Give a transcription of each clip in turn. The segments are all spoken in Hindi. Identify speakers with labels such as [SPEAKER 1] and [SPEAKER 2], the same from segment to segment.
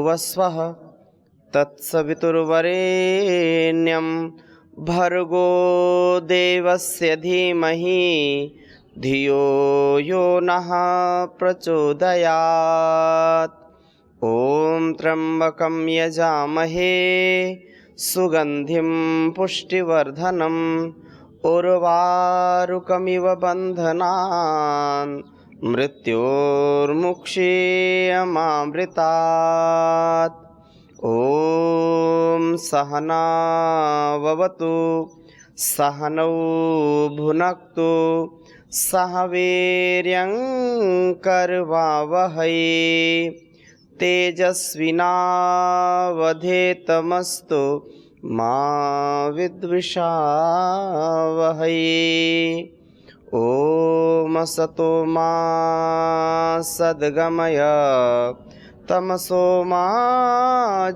[SPEAKER 1] भूर्भुवस्वः तत्सवितुर्वरेण्यं भर्गो देवस्य धीमहि धियो यो नः प्रचोदयात्। ॐ त्र्यम्बकं यजामहे सुगन्धिं पुष्टिवर्धनम् उर्वारुकमिव बन्धनान् मृत्योर्मुक्षीयमामृतात्। ॐ सहना भवतु सहनौ भुनक्तु सह वीर्यं करवावहै तेजस्विनावधेतमस्तु मा विद्विषावहै। ॐ असतो मा सद्गमय तमसो मा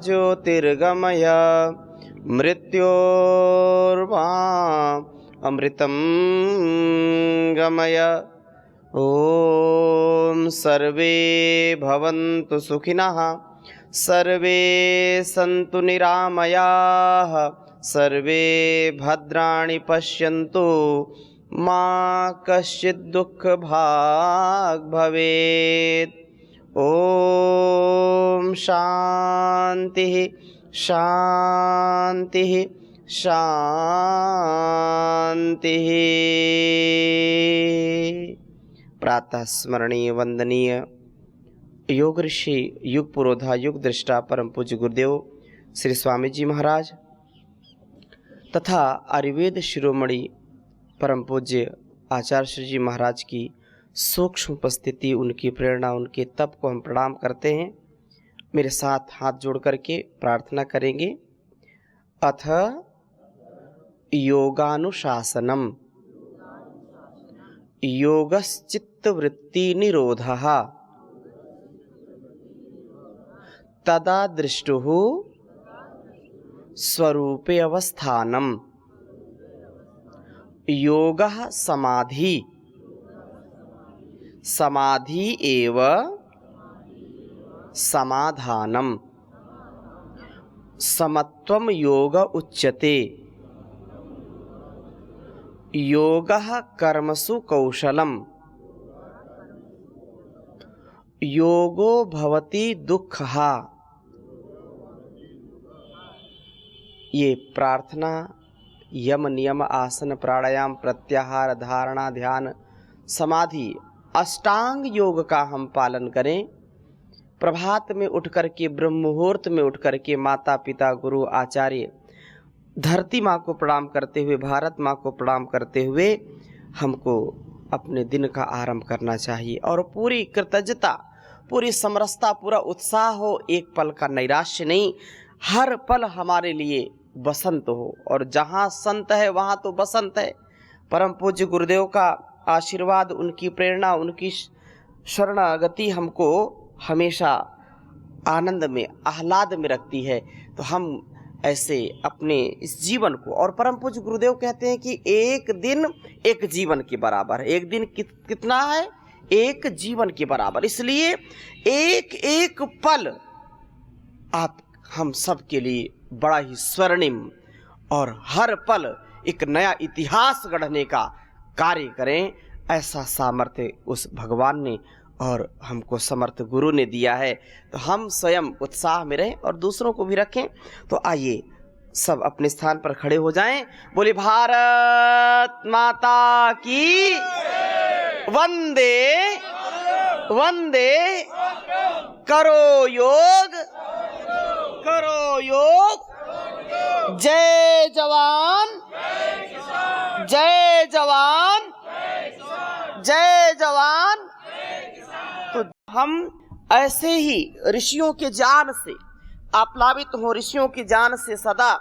[SPEAKER 1] ज्योतिर्गमय मृत्योर्मा अमृतं गमय। ॐ सर्वे भवन्तु सुखिनः सर्वे सन्तु निरामयाः सर्वे भद्राणि पश्यन्तु मा कश्चित् दुःखभाग् भवेत्। ॐ शान्तिः शान्तिः शान्तिः। प्रातः स्मरणीय वंदनीय योग ऋषि युग पुरोधा युग दृष्टा परम पूज्य गुरुदेव श्री स्वामी जी महाराज तथा आयुर्वेद शिरोमणि परम पूज्य आचार्य श्री जी महाराज की सूक्ष्म उपस्थिति, उनकी प्रेरणा, उनके तप को हम प्रणाम करते हैं। मेरे साथ हाथ जोड़ करके प्रार्थना करेंगे। अथ योगानुशासनम योगश्चित्तवृत्ति निरोधः तदा दृष्टुः स्वरूपे अवस्थानम योगः समाधि समाधि एव समाधानम समत्वम योग उच्यते योगः कर्मसु कौशलम योगो भवति दुःखः। ये प्रार्थना यम नियम आसन प्राणायाम प्रत्याहार धारणा ध्यान समाधि अष्टांग योग का हम पालन करें। प्रभात में उठ करके ब्रह्म मुहूर्त में उठ करके माता पिता गुरु आचार्य धरती माँ को प्रणाम करते हुए, भारत माँ को प्रणाम करते हुए हमको अपने दिन का आरंभ करना चाहिए और पूरी कृतज्ञता, पूरी समरसता, पूरा उत्साह हो। एक पल का नैराश्य नहीं, हर पल हमारे लिए बसंत हो और जहाँ संत है वहाँ तो बसंत है। परम पूज्य गुरुदेव का आशीर्वाद, उनकी प्रेरणा, उनकी शरणागति हमको हमेशा आनंद में आह्लाद में रखती है। तो हम ऐसे अपने इस जीवन को, और परम पूज्य गुरुदेव कहते हैं कि एक दिन एक जीवन के बराबर है। एक दिन कितना है? एक जीवन के बराबर। इसलिए एक एक पल आप हम सब के लिए बड़ा ही स्वर्णिम और हर पल एक नया इतिहास गढ़ने का कार्य करें। ऐसा सामर्थ्य उस भगवान ने और हमको समर्थ गुरु ने दिया है। तो हम स्वयं उत्साह में रहें और दूसरों को भी रखें। तो आइए सब अपने स्थान पर खड़े हो जाएं। बोले भारत माता की वंदे वंदे। करो योग करो योग। जय जवान जय जवान जय जवान। तो हम ऐसे ही ऋषियों के ज्ञान से आप्लावित हो, ऋषियों के ज्ञान से सदा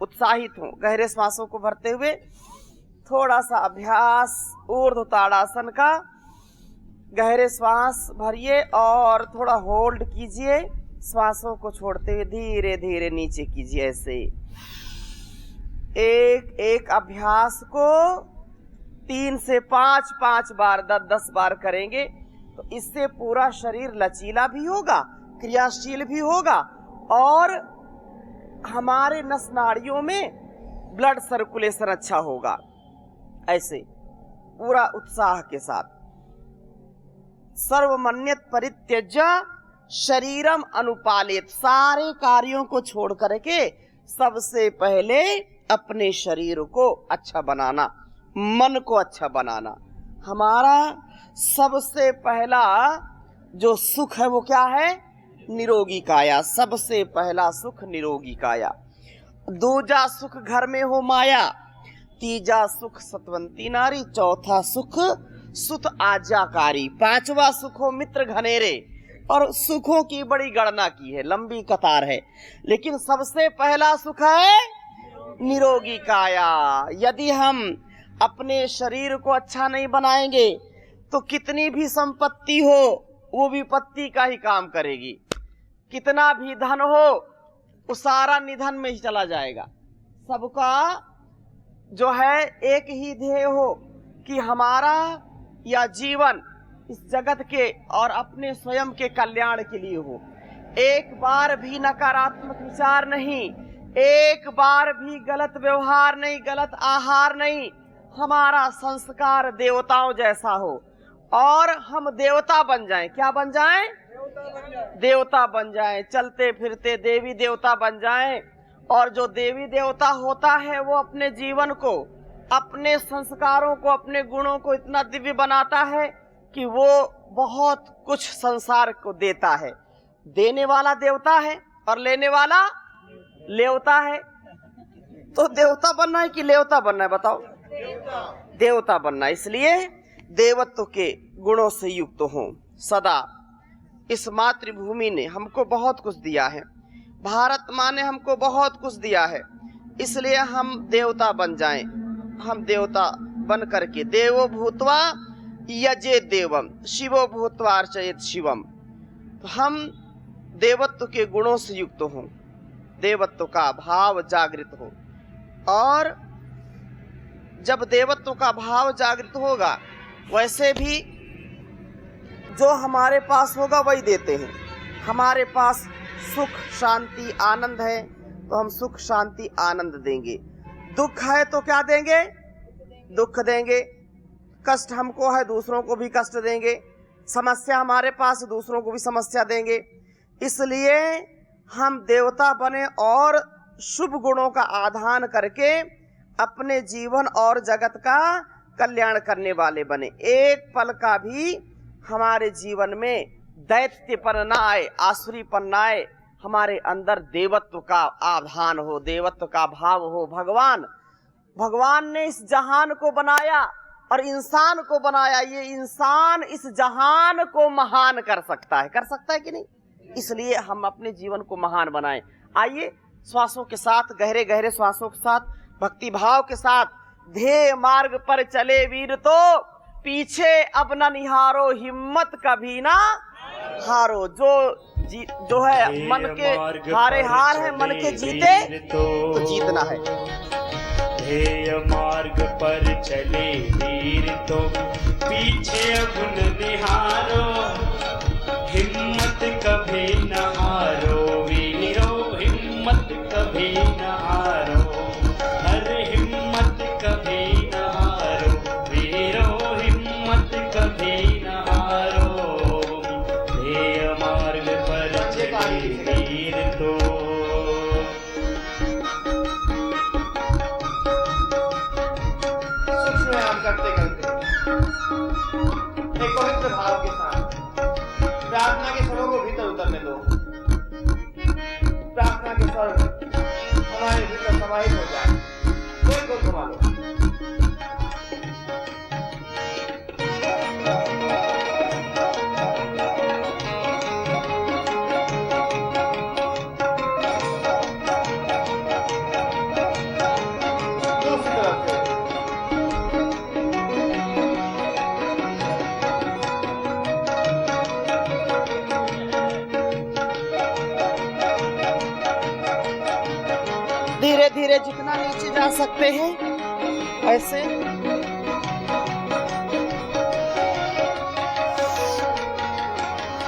[SPEAKER 1] उत्साहित हो। गहरे श्वासों को भरते हुए थोड़ा सा अभ्यास ऊर्ध्व ताड़ासन का। गहरे श्वास भरिए और थोड़ा होल्ड कीजिए। श्वासों को छोड़ते हुए धीरे धीरे नीचे कीजिए। ऐसे एक एक अभ्यास को 3 से 5 बार 10 बार करेंगे तो इससे पूरा शरीर लचीला भी होगा, क्रियाशील भी होगा और हमारे नस नाड़ियों में ब्लड सर्कुलेशन अच्छा होगा। ऐसे पूरा उत्साह के साथ सर्वमन्यत परित्यज्य शरीरम अनुपालित, सारे कार्यों को छोड़ करके सबसे पहले अपने शरीर को अच्छा बनाना, मन को अच्छा बनाना। हमारा सबसे पहला जो सुख है वो क्या है? निरोगी काया। सबसे पहला सुख निरोगी काया। दूजा सुख घर में हो माया, तीजा सुख सतवंती नारी, चौथा सुख सुत आज्ञाकारी, पांचवा सुख हो मित्र घनेरे। और सुखों की बड़ी गणना की है, लंबी कतार है, लेकिन सबसे पहला सुख है निरोगी काया। यदि हम अपने शरीर को अच्छा नहीं बनाएंगे तो कितनी भी संपत्ति हो वो विपत्ति का ही काम करेगी, कितना भी धन हो वो सारा निधन में ही चला जाएगा। सबका जो है एक ही ध्येय हो कि हमारा या जीवन इस जगत के और अपने स्वयं के कल्याण के लिए हो। एक बार भी नकारात्मक विचार नहीं, एक बार भी गलत व्यवहार नहीं, गलत आहार नहीं। हमारा संस्कार देवताओं जैसा हो और हम देवता बन जाएं। क्या बन जाएं? देवता बन जाएं। चलते फिरते देवी देवता बन जाएं। और जो देवी देवता होता है वो अपने जीवन को, अपने संस्कारों को, अपने गुणों को इतना दिव्य बनाता है कि वो बहुत कुछ संसार को देता है। देने वाला देवता है और लेने वाला लेवता है। तो देवता बनना है कि लेवता बनना है? बताओ। देवता बनना। इसलिए देवत्व के गुणों से युक्त हो सदा। इस मातृभूमि ने हमको बहुत कुछ दिया है, भारत माँ ने हमको बहुत कुछ दिया है, इसलिए हम देवता बन जाएं। हम देवता बन करके देवो भूत्वा यजेत देवम शिवो भूत्वा अर्चयेत शिवम। तो हम देवत्व के गुणों से युक्त हों, देवत्व का भाव जागृत हो। और जब देवत्व का भाव जागृत होगा वैसे भी जो हमारे पास होगा वही देते हैं। हमारे पास सुख शांति आनंद है तो हम सुख शांति आनंद देंगे। दुख है तो क्या देंगे? दुख देंगे। कष्ट हमको है दूसरों को भी कष्ट देंगे। समस्या हमारे पास दूसरों को भी समस्या देंगे। इसलिए हम देवता बने और शुभ गुणों का आधान करके अपने जीवन और जगत का कल्याण करने वाले बने। एक पल का भी हमारे जीवन में दैत्यपन न आए, आसुरीपन न आए। हमारे अंदर देवत्व का आधान हो, देवत्व का भाव हो। भगवान ने इस जहान को बनाया और इंसान को बनाया। ये इंसान इस जहान को महान कर सकता है कि नहीं? इसलिए हम अपने जीवन को महान बनाएं। आइए श्वासों के साथ, गहरे गहरे श्वासों के साथ, भक्ति भाव के साथ, ध्येय मार्ग पर चले वीर तो पीछे अब न निहारो, हिम्मत कभी ना हारो। जो है मन के हारे हार है, मन के जीते तो जीतना है।
[SPEAKER 2] ध्येय मार्ग पर चले वीर तो पीछे अब न निहारो, हिम्मत कभी न हारो वीरो, हिम्मत कभी न हारो। अरे हिम्मत कभी न हारो वीरो, हिम्मत कभी न हारो। ध्येय मार्ग पर चले वीर तो
[SPEAKER 1] करते करते एक पवित्र भाव के साथ प्रार्थना के स्वरों को भीतर उतरने दो। प्रार्थना के स्वर हमारे भीतर समाहित हो जाए। कोई को घुमा लो। धीरे धीरे जितना नीचे जा सकते हैं ऐसे।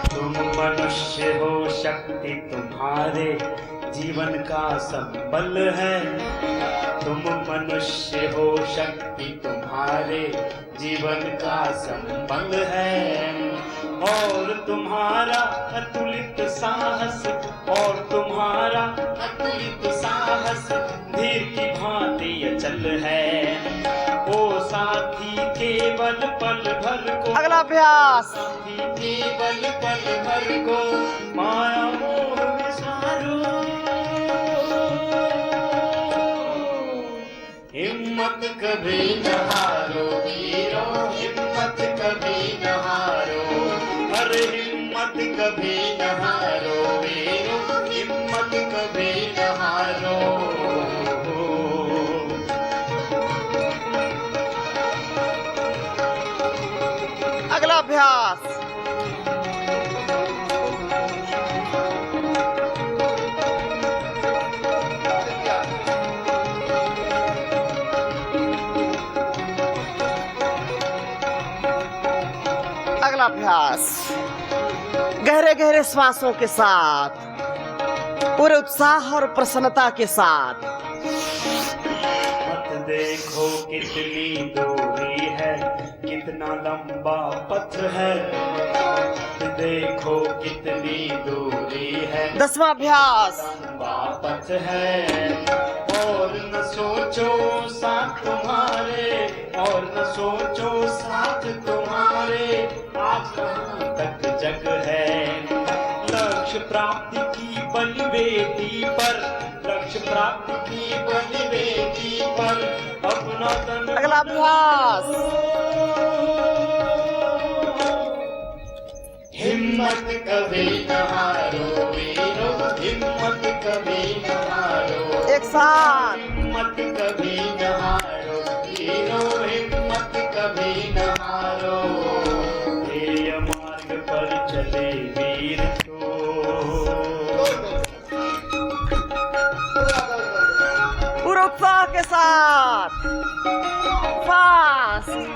[SPEAKER 2] तुम मनुष्य हो शक्ति तुम्हारे जीवन का संबल है। तुम मनुष्य हो शक्ति तुम्हारे जीवन का संबल है। और तुम्हारा अतुलित साहस, और तुम्हारा अतुलित साहस धीर की भांति अचल है। ओ साथी केवल पल भर को,
[SPEAKER 1] अगला अभ्यास।
[SPEAKER 2] साथी केवल पल भर को माया मोह विसारो। हिम्मत कभी न हारो वीरो, हिम्मत कभी न हारो। अरे हिम्मत कभी न हारो वीरो, हिम्मत कभी न हारो।
[SPEAKER 1] अगला अभ्यास। अगला अभ्यास। गहरे गहरे श्वासों के साथ, पूरे उत्साह और प्रसन्नता के साथ।
[SPEAKER 2] मत देखो कितनी दूरी है, कितना लंबा पथ है। देखो कितनी दूरी है,
[SPEAKER 1] 10वां अभ्यास।
[SPEAKER 2] लंबा पथ है। और न सोचो साथ तुम्हारे, और न सोचो साथ तुम्हारे आज कहाँ तक जग है। लक्ष्य प्राप्ति की बलिवेदी पर, लक्ष्य प्राप्ति की बलिवेदी पर अपना तन।
[SPEAKER 1] अगला अभ्यास।
[SPEAKER 2] हिम्मत कभी न हारो वीरो, हिम्मत कभी न हारो।
[SPEAKER 1] एक साथ।
[SPEAKER 2] हिम्मत कभी न हारो वीरो, हिम्मत कभी न हारो। ध्येय मार्ग पर चले वीर तो,
[SPEAKER 1] पूरे उत्साह के साथ। फास्ट।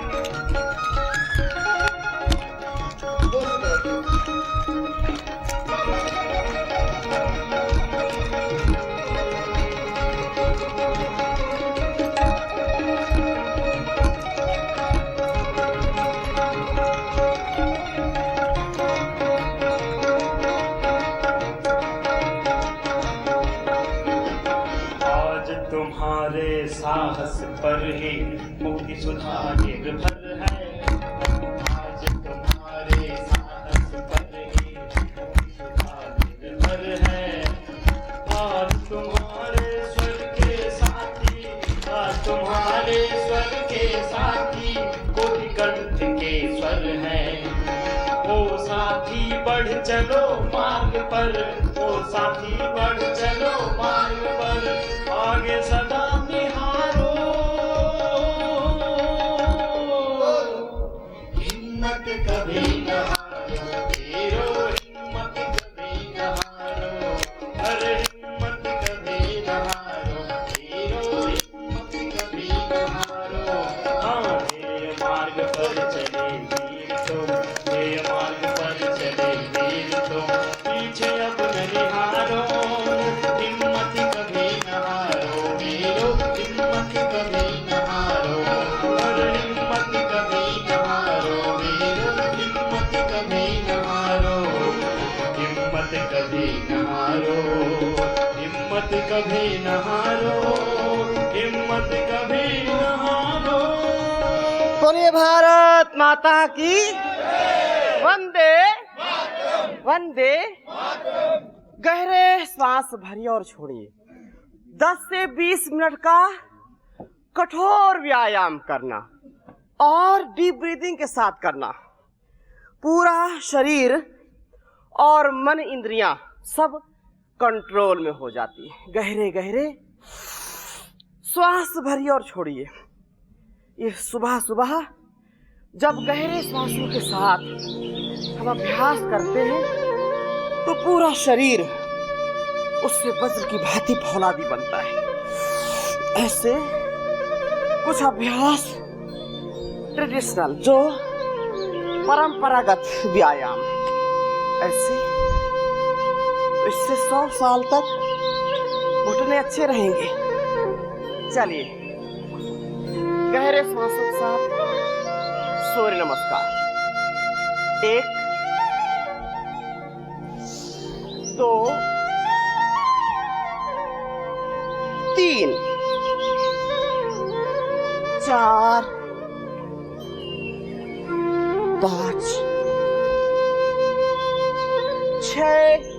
[SPEAKER 2] तुम्हारे साहस पर ही मुक्ति सुधा निर्भर है। आज तुम्हारे साहस पर ही मुक्ति सुधा निर्भर है। आज तुम्हारे स्वर के साथी, आज तुम्हारे स्वर के साथी कोटि कंठ के स्वर हैं। ओ साथी बढ़ चलो मार्ग पर, ओ साथी बढ़ चलो मार्ग पर, आगे सदा निहारो। हिम्मत कभी न हारो वीरो, हिम्मत कभी न हारो। अरे हिम्मत कभी न हारो वीरो, हिम्मत कभी न हारो। हाँ ध्येय मार्ग पर चले वीर तुम, ध्येय मार्ग पर चले वीर तुम, पीछे अब न निहारो। हिम्मत कभी न हारो वीरो, हिम्मत कभी न हारो। अरे हिम्मत कभी न हारो वीरो, हिम्मत कभी न हारो। हिम्मत कभी न हारो, हिम्मत कभी न हारो, हिम्मत कभी न हारो।
[SPEAKER 1] बोलिए भारत माता की वंदे वंदे। गहरे श्वास भरिए और छोड़िए। 10 से 20 मिनट का कठोर व्यायाम करना और डीप ब्रीदिंग के साथ करना। पूरा शरीर और मन इंद्रियां सब कंट्रोल में हो जाती है। गहरे गहरे श्वास भरिए और छोड़िए। ये सुबह सुबह जब गहरे श्वासों के साथ हम अभ्यास करते हैं तो पूरा शरीर उससे वज्र की भांति फौलादी बनता है। ऐसे कुछ अभ्यास ट्रेडिशनल जो परंपरागत व्यायाम ऐसे इससे 100 साल तक घुटने अच्छे रहेंगे। चलिए गहरे श्वासों के साथ सूर्य नमस्कार। 1 2 3 4 5 6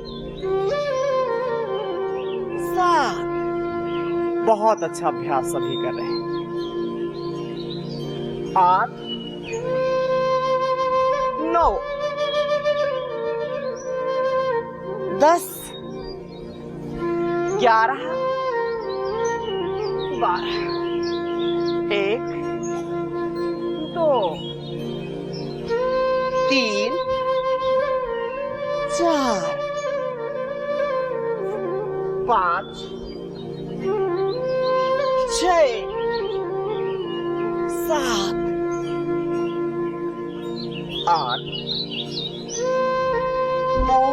[SPEAKER 1] 7। बहुत अच्छा अभ्यास सभी कर रहे हैं। 8 9 10 11 12। 1 2 3 4 5 6 7 8 9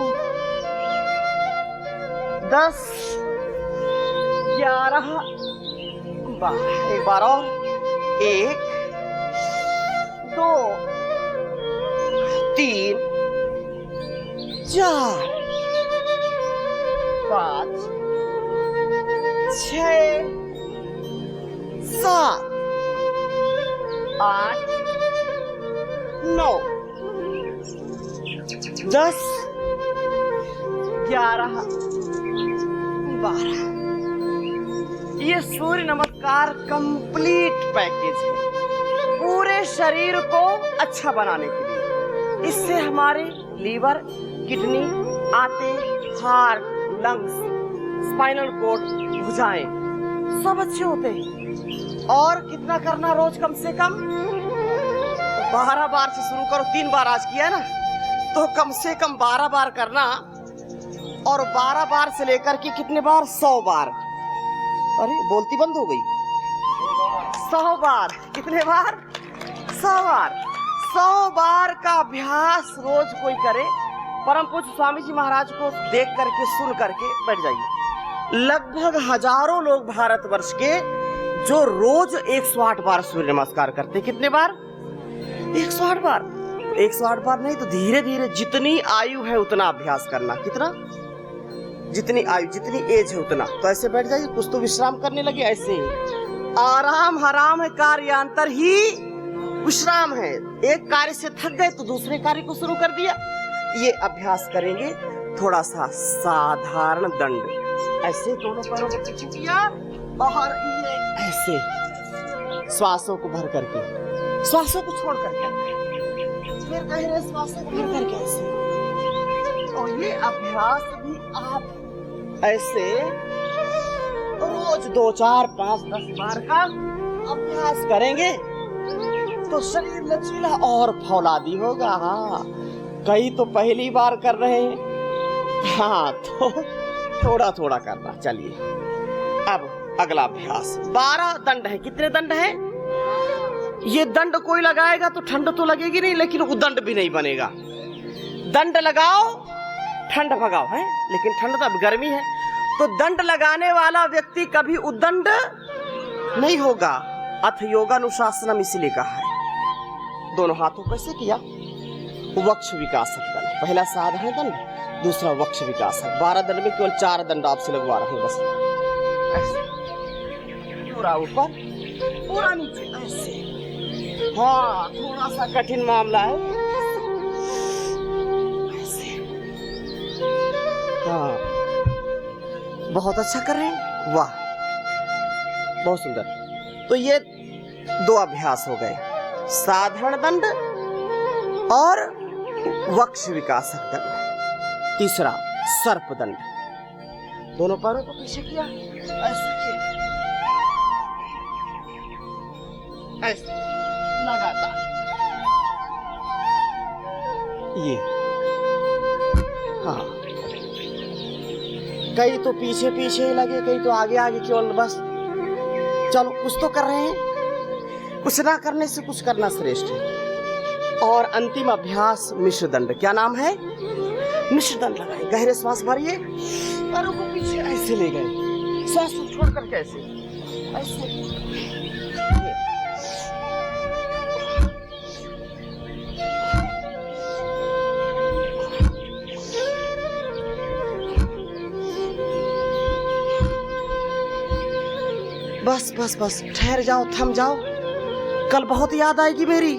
[SPEAKER 1] 10 11 12। एक बार और। 1 2 3 4 5 6 7 8 9 10 11 12। ये सूर्य नमस्कार कंप्लीट पैकेज है पूरे शरीर को अच्छा बनाने के लिए। इससे हमारे लीवर, किडनी, आंतें, हार्ट, लंग्स, स्पाइनल कॉर्ड, भुजाएं सब अच्छे होते हैं। और कितना करना रोज? कम से कम 12 बार से शुरू करो। 3 बार आज किया है ना, तो कम से कम 12 बार करना। और 12 बार से लेकर के कितने बार? 100 बार। अरे बोलती बंद हो गई। 100 बार। कितने बार? 100 बार। 100 बार का अभ्यास रोज कोई करे। परम पूज्य स्वामी जी महाराज को देख करके, सुन करके बैठ जाइए। लगभग हजारों लोग भारतवर्ष के जो रोज 108 बार सूर्य नमस्कार करते। कितने बार? 108 बार। 108 बार नहीं तो धीरे धीरे जितनी आयु है उतना अभ्यास करना। कितना? जितनी आयु, जितनी एज है उतना। तो ऐसे बैठ जाइए, कुछ तो विश्राम करने लगे। ऐसे ही आराम हराम है, कार्यांतर ही विश्राम है। एक कार्य से थक गए तो दूसरे कार्य को शुरू कर दिया। ये अभ्यास करेंगे। थोड़ा सा साधारण दंड। ऐसे दोनों पैरों को पीछे किया और ये ऐसे श्वासों को भर करके, श्वासों को छोड़ करके, फिर गहरे श्वासों को भर करके ऐसे। और ये अभ्यास भी आप ऐसे रोज 2 4 5 10 बार का अभ्यास करेंगे तो शरीर लचीला और फौलादी होगा। हाँ, कई तो पहली बार कर रहे हैं। हाँ, तो थोड़ा थोड़ा करना। चलिए अब अगला अभ्यास। 12 दंड है। कितने दंड है? ये दंड कोई लगाएगा तो ठंड तो लगेगी नहीं, लेकिन उदंड भी नहीं बनेगा। दंड लगाओ, ठंड भगाओ है। लेकिन ठंड तो अब गर्मी है, तो दंड लगाने वाला व्यक्ति कभी उदंड नहीं होगा। अथ योगानुशासनम इसलिए कहा है। दोनों हाथों को ऐसे किया, वक्ष विकासक दंड। पहला साधारण दंड, दूसरा वक्ष विकासक। 12 दंड में केवल 4 दंड आपसे लगवा रहे हैं बस। ऐसे पूरा ऊपर, पूरा नीचे, ऐसे। हाँ, थोड़ा सा कठिन मामला है। ऐसे। हाँ, बहुत अच्छा कर रहे हैं। वाह, बहुत सुंदर। तो ये 2 अभ्यास हो गए, साधारण दंड और वक्ष विकासक दंड। तीसरा सर्प दंड। दोनों पैरों को पीछे किया, ऐसे किया, ऐसे लगातार। ये हाँ, कई तो पीछे पीछे लगे, कई तो आगे आगे, केवल बस चलो कुछ तो कर रहे हैं। कुछ ना करने से कुछ करना श्रेष्ठ है। और अंतिम अभ्यास मिश्र दंड। क्या नाम है? मिश्र दंड लगाए, गहरे श्वास भरिए, पैरों को पीछे ऐसे ले गए, श्वास को छोड़कर कैसे ऐसे। बस बस बस, ठहर जाओ, थम जाओ, कल बहुत याद आएगी मेरी।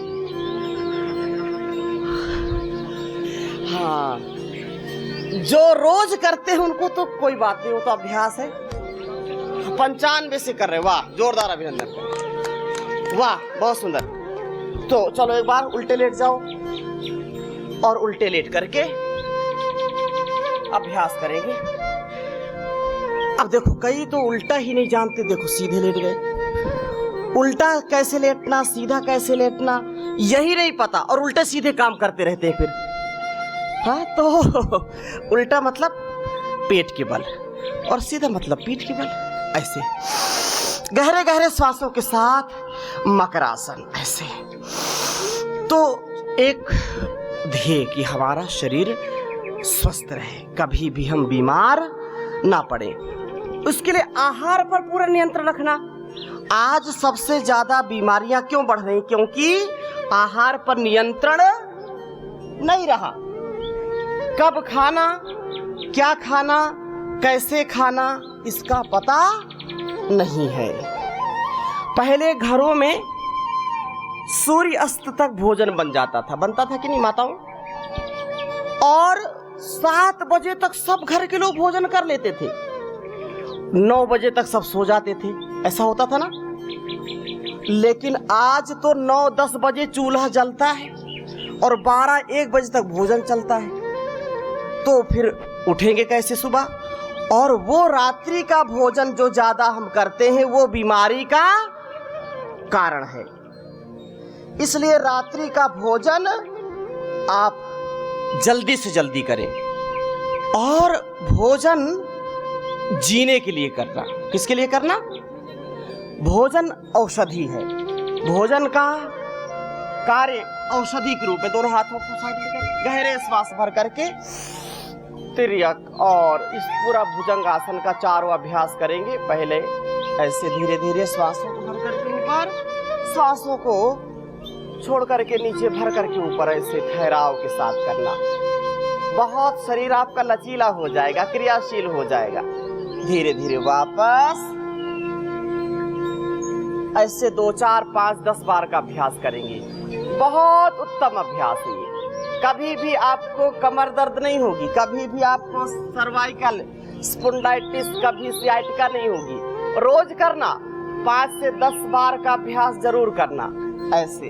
[SPEAKER 1] हाँ, जो रोज करते हैं उनको तो कोई बात नहीं, वो तो अभ्यास है। 95 से कर रहे, वाह, जोरदार अभिनंदन करें, वाह, बहुत सुंदर। तो चलो एक बार उल्टे लेट जाओ और उल्टे लेट करके अभ्यास करेंगे। अब देखो, कई तो उल्टा ही नहीं जानते, देखो सीधे लेट गए। उल्टा कैसे लेटना, सीधा कैसे लेटना, यही नहीं पता और उल्टे सीधे काम करते रहते हैं फिर। हाँ, तो उल्टा मतलब पेट के बल और सीधा मतलब पीठ के बल, ऐसे गहरे गहरे श्वासों के साथ मकरासन ऐसे। तो एक ध्येय कि हमारा शरीर स्वस्थ रहे, कभी भी हम बीमार ना पड़े, उसके लिए आहार पर पूरा नियंत्रण रखना। आज सबसे ज्यादा बीमारियां क्यों बढ़ रही? क्योंकि आहार पर नियंत्रण नहीं रहा। कब खाना, क्या खाना, कैसे खाना, इसका पता नहीं है। पहले घरों में सूर्य अस्त तक भोजन बन जाता था, बनता था कि नहीं माताओं? और 7 बजे तक सब घर के लोग भोजन कर लेते थे, 9 बजे तक सब सो जाते थे, ऐसा होता था ना। लेकिन आज तो 9-10 बजे चूल्हा जलता है और 12-1 बजे तक भोजन चलता है, तो फिर उठेंगे कैसे सुबह? और वो रात्रि का भोजन जो ज्यादा हम करते हैं वो बीमारी का कारण है। इसलिए रात्रि का भोजन आप जल्दी से जल्दी करें। और भोजन जीने के लिए करना। किसके लिए करना? भोजन औषधि है, भोजन का कार्य औषधि के रूप में। दोनों हाथों को साइड में कर, गहरे श्वास भर करके तिर्यक और इस पूरा भुजंग आसन का चारों अभ्यास करेंगे। पहले ऐसे धीरे धीरे श्वासों को भर करके ऊपर, श्वासों को छोड़ करके नीचे, भर करके ऊपर, ऐसे ठहराव के साथ करना। बहुत शरीर आपका लचीला हो जाएगा, क्रियाशील हो जाएगा। धीरे धीरे वापस ऐसे 2, 4, 5, 10 बार का अभ्यास करेंगे। बहुत उत्तम अभ्यास है ये। कभी भी आपको कमर दर्द नहीं होगी, कभी भी आपको सर्वाइकल स्पॉन्डिलाइटिस, कभी सियाटिका नहीं होगी। रोज करना, 5 से 10 बार का अभ्यास जरूर करना। ऐसे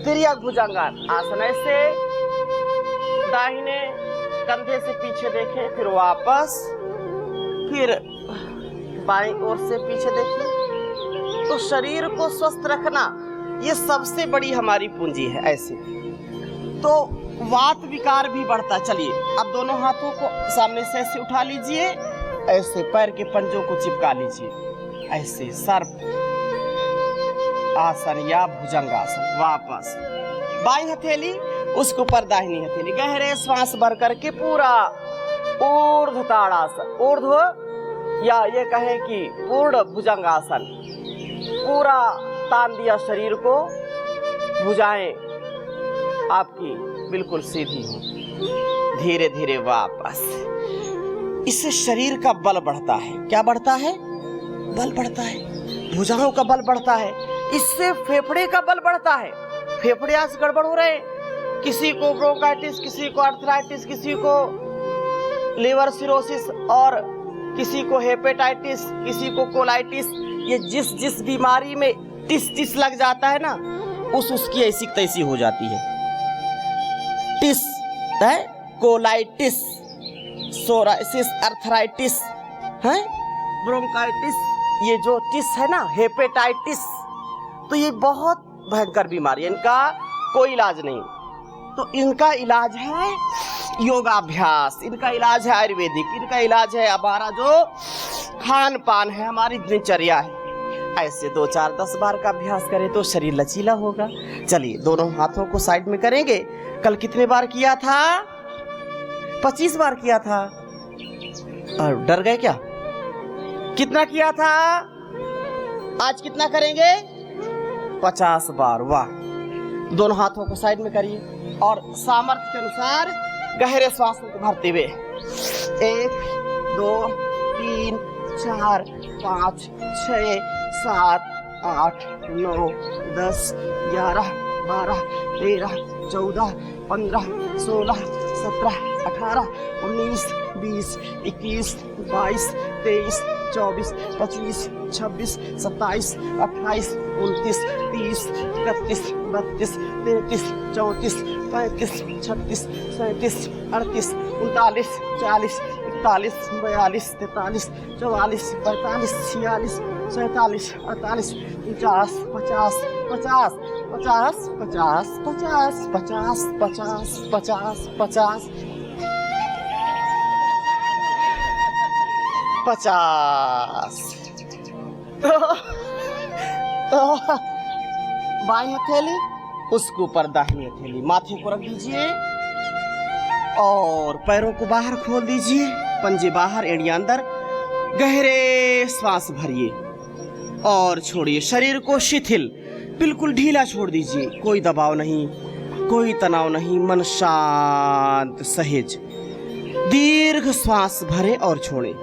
[SPEAKER 1] तिर्यक भुजंग आसन, ऐसे दाहिने कंधे से पीछे देखें, फिर वापस, फिर बाईं ओर से पीछे देखें। तो शरीर को स्वस्थ रखना ये सबसे बड़ी हमारी पूंजी है। ऐसे तो वात विकार भी बढ़ता। चलिए अब दोनों हाथों को सामने से ऐसे उठा लीजिए, ऐसे पैर के पंजों को चिपका लीजिए, ऐसे सर्प आसन या भुजंग आसन। वापस बाईं हथेली, उसके ऊपर दाहिनी हथेली, गहरे श्वास भर करके पूरा ऊर्ध्व ताड़ासन, ऊर्ध्व या ये कहें कि पूर्ण भुजंग आसन, पूरा तान दिया शरीर को, भुजाएं आपकी बिल्कुल सीधी हो। धीरे धीरे वापस। इससे शरीर का बल बढ़ता है। क्या बढ़ता है? बल बढ़ता है, भुजाओं का बल बढ़ता है। इससे फेफड़े का बल बढ़ता है। फेफड़े आज गड़बड़ हो रहे, किसी को ब्रोंकाइटिस, किसी को अर्थराइटिस, किसी को लिवर सिरोसिस और किसी को हेपेटाइटिस, किसी को कोलाइटिस। ये जिस बीमारी में टिस लग जाता है ना, उसकी ऐसी तैसी हो जाती है। टिस है, कोलाइटिस, सोराइसिस, अर्थराइटिस है, ब्रोंकाइटिस, ये जो टिस है ना, हेपेटाइटिस, तो ये बहुत भयंकर बीमारी है, इनका कोई इलाज नहीं। तो इनका इलाज है योगाभ्यास, इनका इलाज है आयुर्वेदिक, इनका इलाज है हमारा जो खान पान है, हमारी दिनचर्या है। ऐसे 2 4 10 बार का अभ्यास करें तो शरीर लचीला होगा। चलिए दोनों हाथों को साइड में करेंगे। कल कितने बार किया था? 25 बार किया था। और डर गए क्या? कितना किया था? आज कितना करेंगे? 50 बार। वाह। दोनों हाथों को साइड में करिए और सामर्थ्य के अनुसार गहरे श्वास को भरते हुए 1 2 3 4 5 6 7 8 9 10 11 12 13 14 15 16 17 18 19 20 21 22 23 24 25 26 27 28 29 30 31 32 33 34 35 36 37 38 39 40 41 42 43 44 45 46 47 48 49 50 50 50 50 50 50 50 50 50 50। बाईं हथेली उसके ऊपर दाहिनी हथेली, माथे को रख दीजिए और पैरों को बाहर खोल दीजिए, पंजे बाहर एड़ियां अंदर। गहरे श्वास भरिए और छोड़िए। शरीर को शिथिल बिल्कुल ढीला छोड़ दीजिए। कोई दबाव नहीं, कोई तनाव नहीं, मन शांत सहज। दीर्घ श्वास भरे और छोड़े।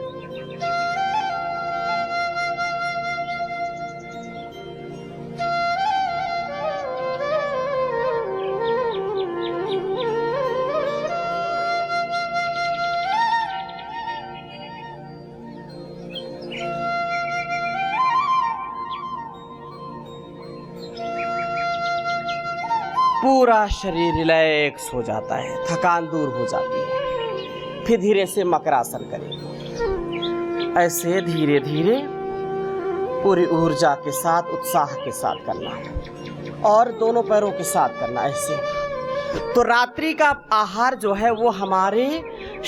[SPEAKER 1] पूरा शरीर रिलैक्स हो जाता है, थकान दूर हो जाती है। फिर धीरे से मकरासन करें। ऐसे धीरे धीरे पूरी ऊर्जा के साथ, उत्साह के साथ करना है और दोनों पैरों के साथ करना। ऐसे तो रात्रि का आहार जो है वो हमारे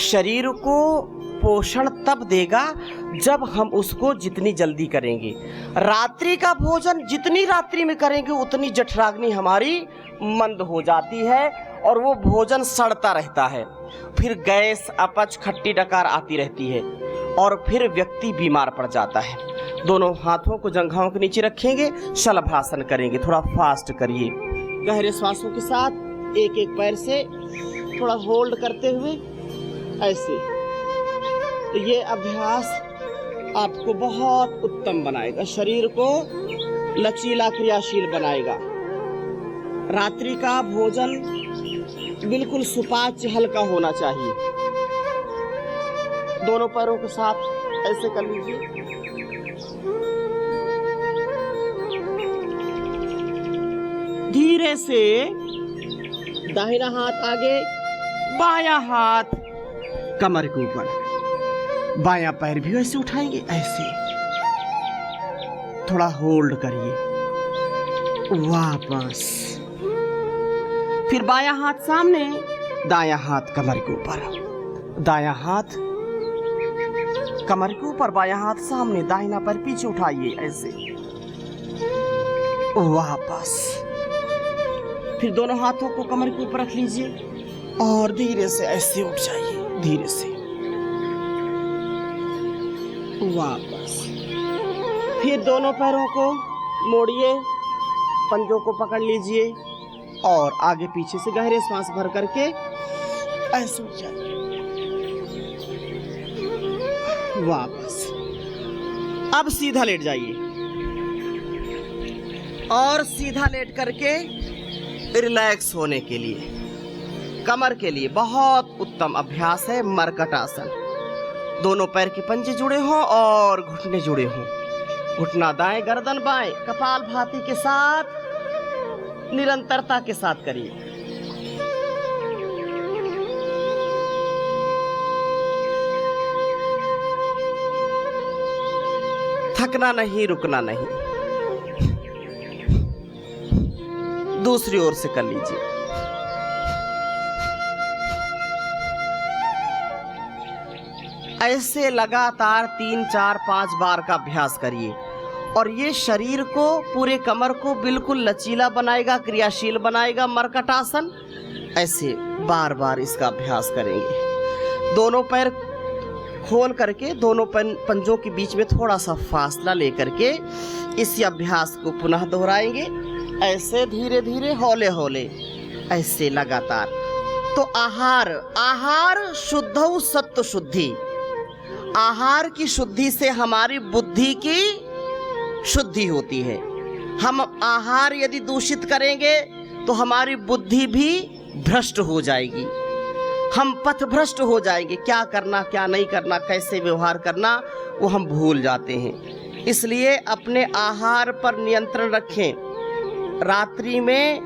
[SPEAKER 1] शरीर को पोषण तब देगा जब हम उसको जितनी जल्दी करेंगे। रात्रि का भोजन जितनी रात्रि में करेंगे उतनी जठराग्नि हमारी मंद हो जाती है और वो भोजन सड़ता रहता है। फिर गैस, अपच, खट्टी डकार आती रहती है और फिर व्यक्ति बीमार पड़ जाता है। दोनों हाथों को जंघाओं के नीचे रखेंगे, शलभासन करेंगे। थोड़ा फास्ट करिए। गहरे श्वासों के साथ एक एक पैर से थोड़ा होल्ड करते हुए ऐसे। तो ये अभ्यास आपको बहुत उत्तम बनाएगा, शरीर को लचीला क्रियाशील बनाएगा। रात्रि का भोजन बिल्कुल सुपाच्य हल्का होना चाहिए। दोनों पैरों के साथ ऐसे कर लीजिए। धीरे से दाहिना हाथ आगे, बायां हाथ कमर के ऊपर, बायां पैर भी ऐसे उठाएंगे। ऐसे थोड़ा होल्ड करिए, वापस। फिर बायां हाथ सामने, दायां हाथ कमर के ऊपर, दायां हाथ कमर के ऊपर, बायां हाथ सामने, दाहिना पैर पीछे उठाइए। ऐसे वापस। फिर दोनों हाथों को कमर के ऊपर रख लीजिए और धीरे से ऐसे उठ जाइए। धीरे से वापस। फिर दोनों पैरों को मोड़िए, पंजों को पकड़ लीजिए और आगे पीछे से गहरे सांस भर करके ऐसे उठ जाइए। वापस। अब सीधा लेट जाइए और सीधा लेट करके रिलैक्स होने के लिए, कमर के लिए बहुत उत्तम अभ्यास है मरकटासन। दोनों पैर के पंजे जुड़े हों और घुटने जुड़े हों। घुटना दाएं, गर्दन बाएं, कपालभाति के साथ निरंतरता के साथ करिए। थकना नहीं, रुकना नहीं। दूसरी ओर से कर लीजिए। ऐसे लगातार 3, 4, 5 बार का अभ्यास करिए और ये शरीर को, पूरे कमर को बिल्कुल लचीला बनाएगा, क्रियाशील बनाएगा। मरकट आसन, ऐसे बार बार इसका अभ्यास करेंगे। दोनों पैर खोल करके दोनों पंजों के बीच में थोड़ा सा फासला लेकर के इस अभ्यास को पुनः दोहराएंगे। ऐसे धीरे धीरे, हौले हौले, ऐसे लगातार। तो आहार शुद्धौ सत्व शुद्धि। आहार की शुद्धि से हमारी बुद्धि की शुद्धि होती है। हम आहार यदि दूषित करेंगे तो हमारी बुद्धि भी भ्रष्ट हो जाएगी, हम पथ भ्रष्ट हो जाएंगे। क्या करना, क्या नहीं करना, कैसे व्यवहार करना, वो हम भूल जाते हैं। इसलिए अपने आहार पर नियंत्रण रखें। रात्रि में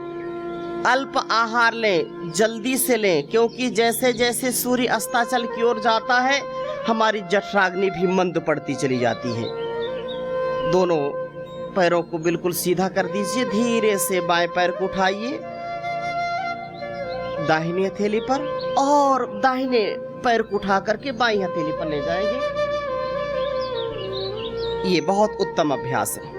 [SPEAKER 1] अल्प आहार लें, जल्दी से लें, क्योंकि जैसे जैसे सूर्य अस्ताचल की ओर जाता है हमारी जठराग्नि भी मंद पड़ती चली जाती है। दोनों पैरों को बिल्कुल सीधा कर दीजिए। धीरे से बाएं पैर को उठाइए दाहिनी हथेली पर, और दाहिने पैर को उठा करके बाईं हथेली पर ले जाएंगे। ये बहुत उत्तम अभ्यास है।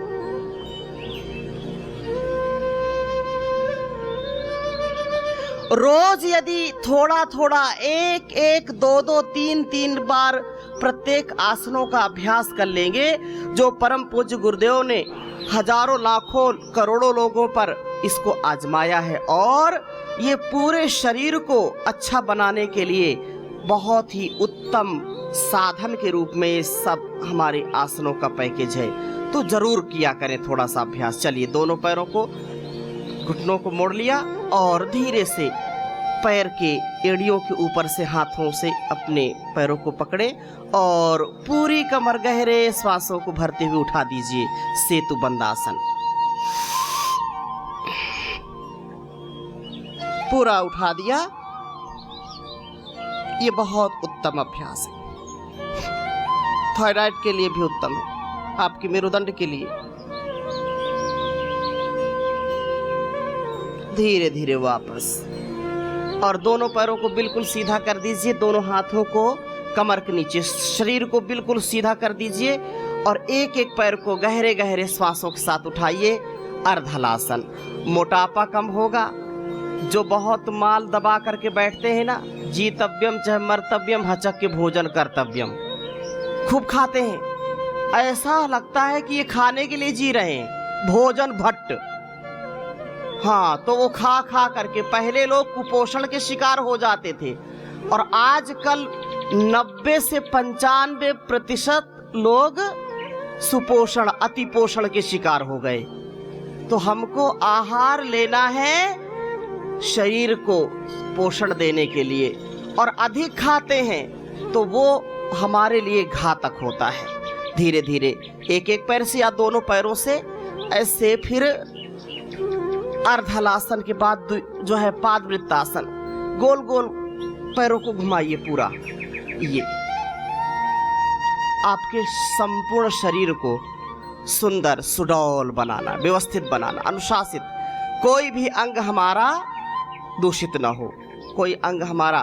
[SPEAKER 1] रोज यदि थोड़ा थोड़ा, एक एक, दो दो, तीन तीन बार प्रत्येक आसनों का अभ्यास कर लेंगे, जो परम पूज्य गुरुदेव ने हजारों, लाखों, करोड़ों लोगों पर इसको आजमाया है, और ये पूरे शरीर को अच्छा बनाने के लिए बहुत ही उत्तम साधन के रूप में ये सब हमारे आसनों का पैकेज है। तो जरूर किया करें थोड़ा सा अभ्यास। चलिए, दोनों पैरों को, घुटनों को मोड़ लिया और धीरे से पैर के एड़ियों के ऊपर से हाथों से अपने पैरों को पकड़े और पूरी कमर गहरे श्वासों को भरते हुए उठा दीजिए। सेतु बंदासन पूरा उठा दिया। ये बहुत उत्तम अभ्यास है, थायराइड के लिए भी उत्तम है, आपकी मेरुदंड के लिए। धीरे धीरे वापस, और दोनों पैरों को बिल्कुल सीधा कर दीजिए। दोनों हाथों को कमर के नीचे, शरीर को बिल्कुल सीधा कर दीजिए और एक एक पैर को गहरे गहरे श्वासों के साथ उठाइए। अर्धलासन। मोटापा कम होगा। जो बहुत माल दबा करके बैठते हैं ना, जीतव्यम चाहे मर्तव्यम, हचक के भोजन कर्तव्यम, खूब खाते हैं, ऐसा लगता है कि ये खाने के लिए जी रहे हैं, भोजन भट्ट। हाँ, तो वो खा खा करके पहले लोग कुपोषण के शिकार हो जाते थे, और आजकल 90 से 95% लोग सुपोषण, अतिपोषण के शिकार हो गए। तो हमको आहार लेना है शरीर को पोषण देने के लिए, और अधिक खाते हैं तो वो हमारे लिए घातक होता है। धीरे धीरे एक एक पैर से या दोनों पैरों से ऐसे, फिर अर्धलासन के बाद जो है पादवृत्तासन, गोल गोल पैरों को घुमाइए पूरा। ये आपके संपूर्ण शरीर को सुंदर, सुडौल बनाना, व्यवस्थित बनाना, अनुशासित। कोई भी अंग हमारा दूषित ना हो, कोई अंग हमारा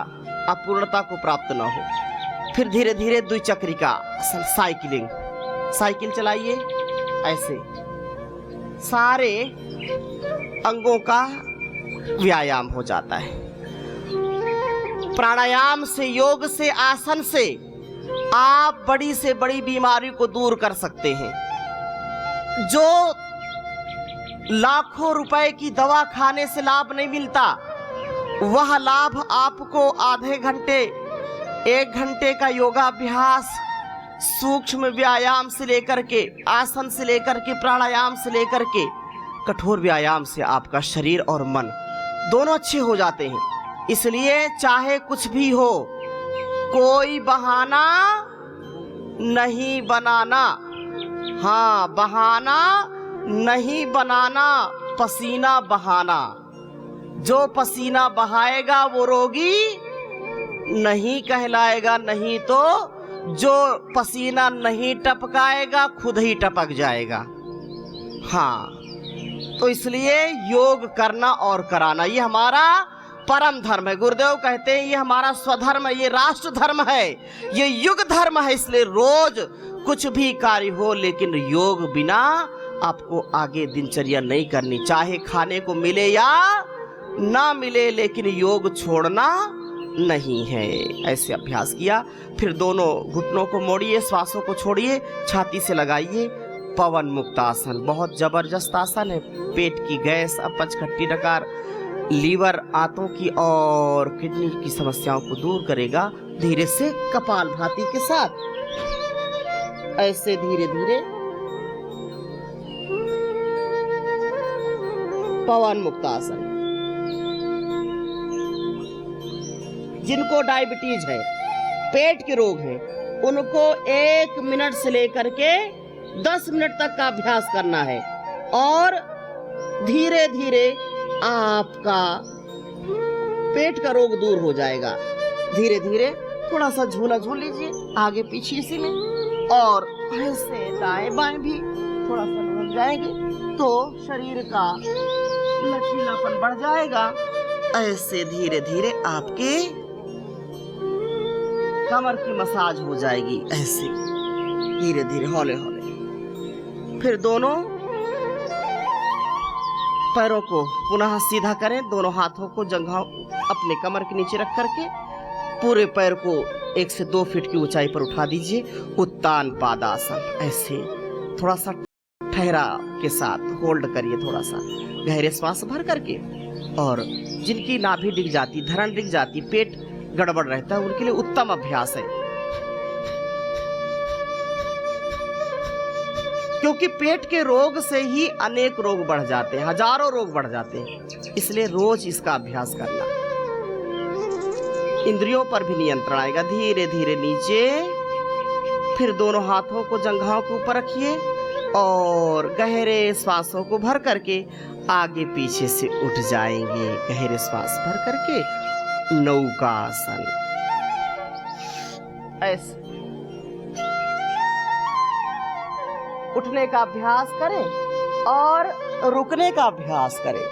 [SPEAKER 1] अपूर्णता को प्राप्त ना हो। फिर धीरे धीरे द्विचक्रिका साइकिलिंग, साइकिल चलाइए। ऐसे सारे अंगों का व्यायाम हो जाता है। प्राणायाम से, योग से, आसन से आप बड़ी से बड़ी बीमारी को दूर कर सकते हैं। जो लाखों रुपए की दवा खाने से लाभ नहीं मिलता, वह लाभ आपको आधे घंटे, 1 घंटे का योगाभ्यास, सूक्ष्म व्यायाम से लेकर के, आसन से लेकर के, प्राणायाम से लेकर के, कठोर व्यायाम से आपका शरीर और मन दोनों अच्छे हो जाते हैं। इसलिए चाहे कुछ भी हो, कोई बहाना नहीं बनाना। हाँ, बहाना नहीं बनाना, पसीना बहाना। जो पसीना बहाएगा वो रोगी नहीं कहलाएगा, नहीं तो जो पसीना नहीं टपकाएगा खुद ही टपक जाएगा। हाँ, तो इसलिए योग करना और कराना, ये हमारा परम धर्म है। गुरुदेव कहते हैं ये हमारा स्वधर्म है, ये राष्ट्र धर्म है, ये युग धर्म है। इसलिए रोज कुछ भी कार्य हो, लेकिन योग बिना आपको आगे दिनचर्या नहीं करनी। चाहे खाने को मिले या ना मिले, लेकिन योग छोड़ना नहीं है। ऐसे अभ्यास किया। फिर दोनों घुटनों को मोड़िए, श्वासों को छोड़िए, छाती से लगाइए। पवन मुक्त आसन बहुत जबरदस्त आसन है। पेट की गैस, अपच, खट्टी डकार, लीवर, आंतों की और किडनी की समस्याओं को दूर करेगा। धीरे से कपालभाति के साथ ऐसे धीरे धीरे पवन मुक्त आसन। जिनको डायबिटीज है, पेट के रोग है, उनको 1 मिनट से लेकर के 10 मिनट तक का अभ्यास करना है और धीरे धीरे आपका पेट का रोग दूर हो जाएगा। धीरे धीरे थोड़ा सा झूला झूल लीजिए आगे पीछे इसी में, और ऐसे दाएं बाएं भी थोड़ा सा लुढ़क जाएंगे तो शरीर का लचीलापन बढ़ जाएगा। ऐसे धीरे धीरे आपके कमर की मसाज हो जाएगी। ऐसे धीरे धीरे हौले हौले। फिर दोनों पैरों को पुनः सीधा करें। दोनों हाथों को जंघाओं अपने कमर के नीचे रख करके पूरे पैर को 1 से 2 फीट की ऊंचाई पर उठा दीजिए। उत्तान पादासन। ऐसे थोड़ा सा ठहराव के साथ होल्ड करिए, थोड़ा सा गहरे श्वास भर करके। और जिनकी नाभि डिग जाती, धरण डिग जाती, पेट गड़बड़ रहता है, उनके लिए उत्तम अभ्यास है। क्योंकि पेट के रोग से ही अनेक रोग बढ़ जाते हैं, हजारों रोग बढ़ जाते हैं। इसलिए रोज इसका अभ्यास करना। इंद्रियों पर भी नियंत्रण आएगा। धीरे धीरे नीचे, फिर दोनों हाथों को जंघाओं के ऊपर रखिए और गहरे श्वासों को भर करके आगे पीछे से उठ जाएंगे। गहरे श्वास भर करके नौकासन। ऐसे उठने का अभ्यास करें और रुकने का अभ्यास करें।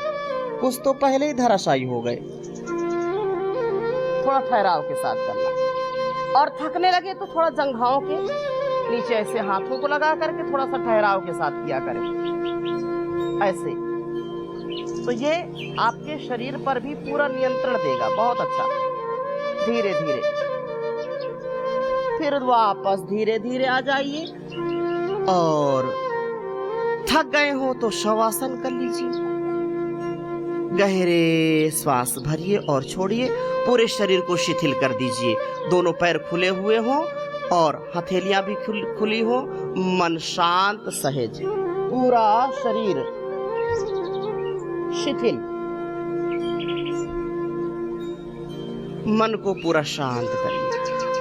[SPEAKER 1] कुछ तो पहले ही धराशायी हो गए। थोड़ा ठहराव के साथ करना। और थकने लगे तो थोड़ा जंघाओं के नीचे ऐसे हाथों को लगा करके थोड़ा सा ठहराव के साथ किया करें। ऐसे तो ये आपके शरीर पर भी पूरा नियंत्रण देगा। बहुत अच्छा। धीरे धीरे फिर वापस धीरे धीरे आ जाइए। और थक गए हो तो शवासन कर लीजिए। गहरे श्वास भरिए और छोड़िए। पूरे शरीर को शिथिल कर दीजिए। दोनों पैर खुले हुए हों और हथेलियां भी खुली हो। मन शांत सहज, पूरा शरीर शिथिल। मन को पूरा शांत करिए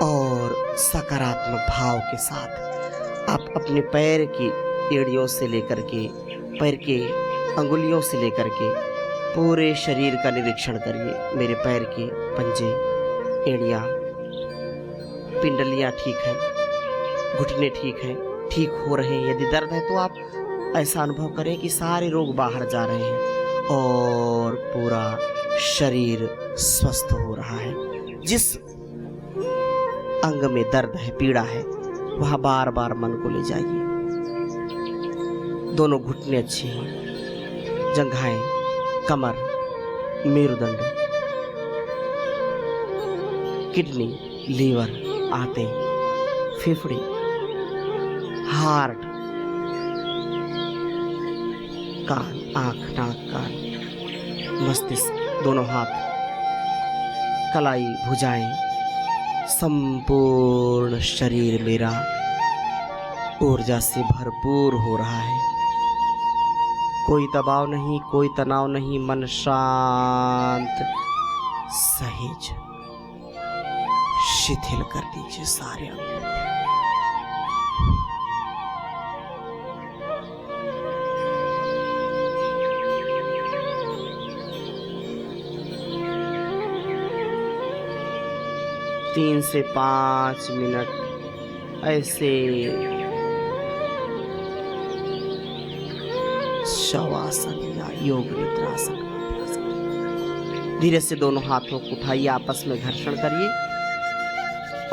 [SPEAKER 1] और सकारात्मक भाव के साथ आप अपने पैर की एड़ियों से लेकर के, पैर के अंगुलियों से लेकर के पूरे शरीर का निरीक्षण करिए। मेरे पैर के पंजे, एड़ियाँ, पिंडलियाँ ठीक हैं, घुटने ठीक हैं, ठीक हो रहे हैं। यदि दर्द है तो आप ऐसा अनुभव करें कि सारे रोग बाहर जा रहे हैं और पूरा शरीर स्वस्थ हो रहा है। जिस अंग में दर्द है, पीड़ा है, वहाँ बार बार मन को ले जाइए। दोनों घुटने अच्छे हैं, जंघाएं, कमर, मेरुदंड, किडनी, लीवर, आंतें, फेफड़े, हार्ट, कान, आंख, नाक, कान, मस्तिष्क, दोनों हाथ, कलाई, भुजाएं, संपूर्ण शरीर मेरा ऊर्जा से भरपूर हो रहा है। कोई दबाव नहीं, कोई तनाव नहीं, मन शांत, सहज। शिथिल कर दीजिए सारे अंग। तीन से 5 मिनट ऐसे शवासन या योग निद्रासन का अभ्यास करें। धीरे से दोनों हाथों को उठाइए, आपस में घर्षण करिए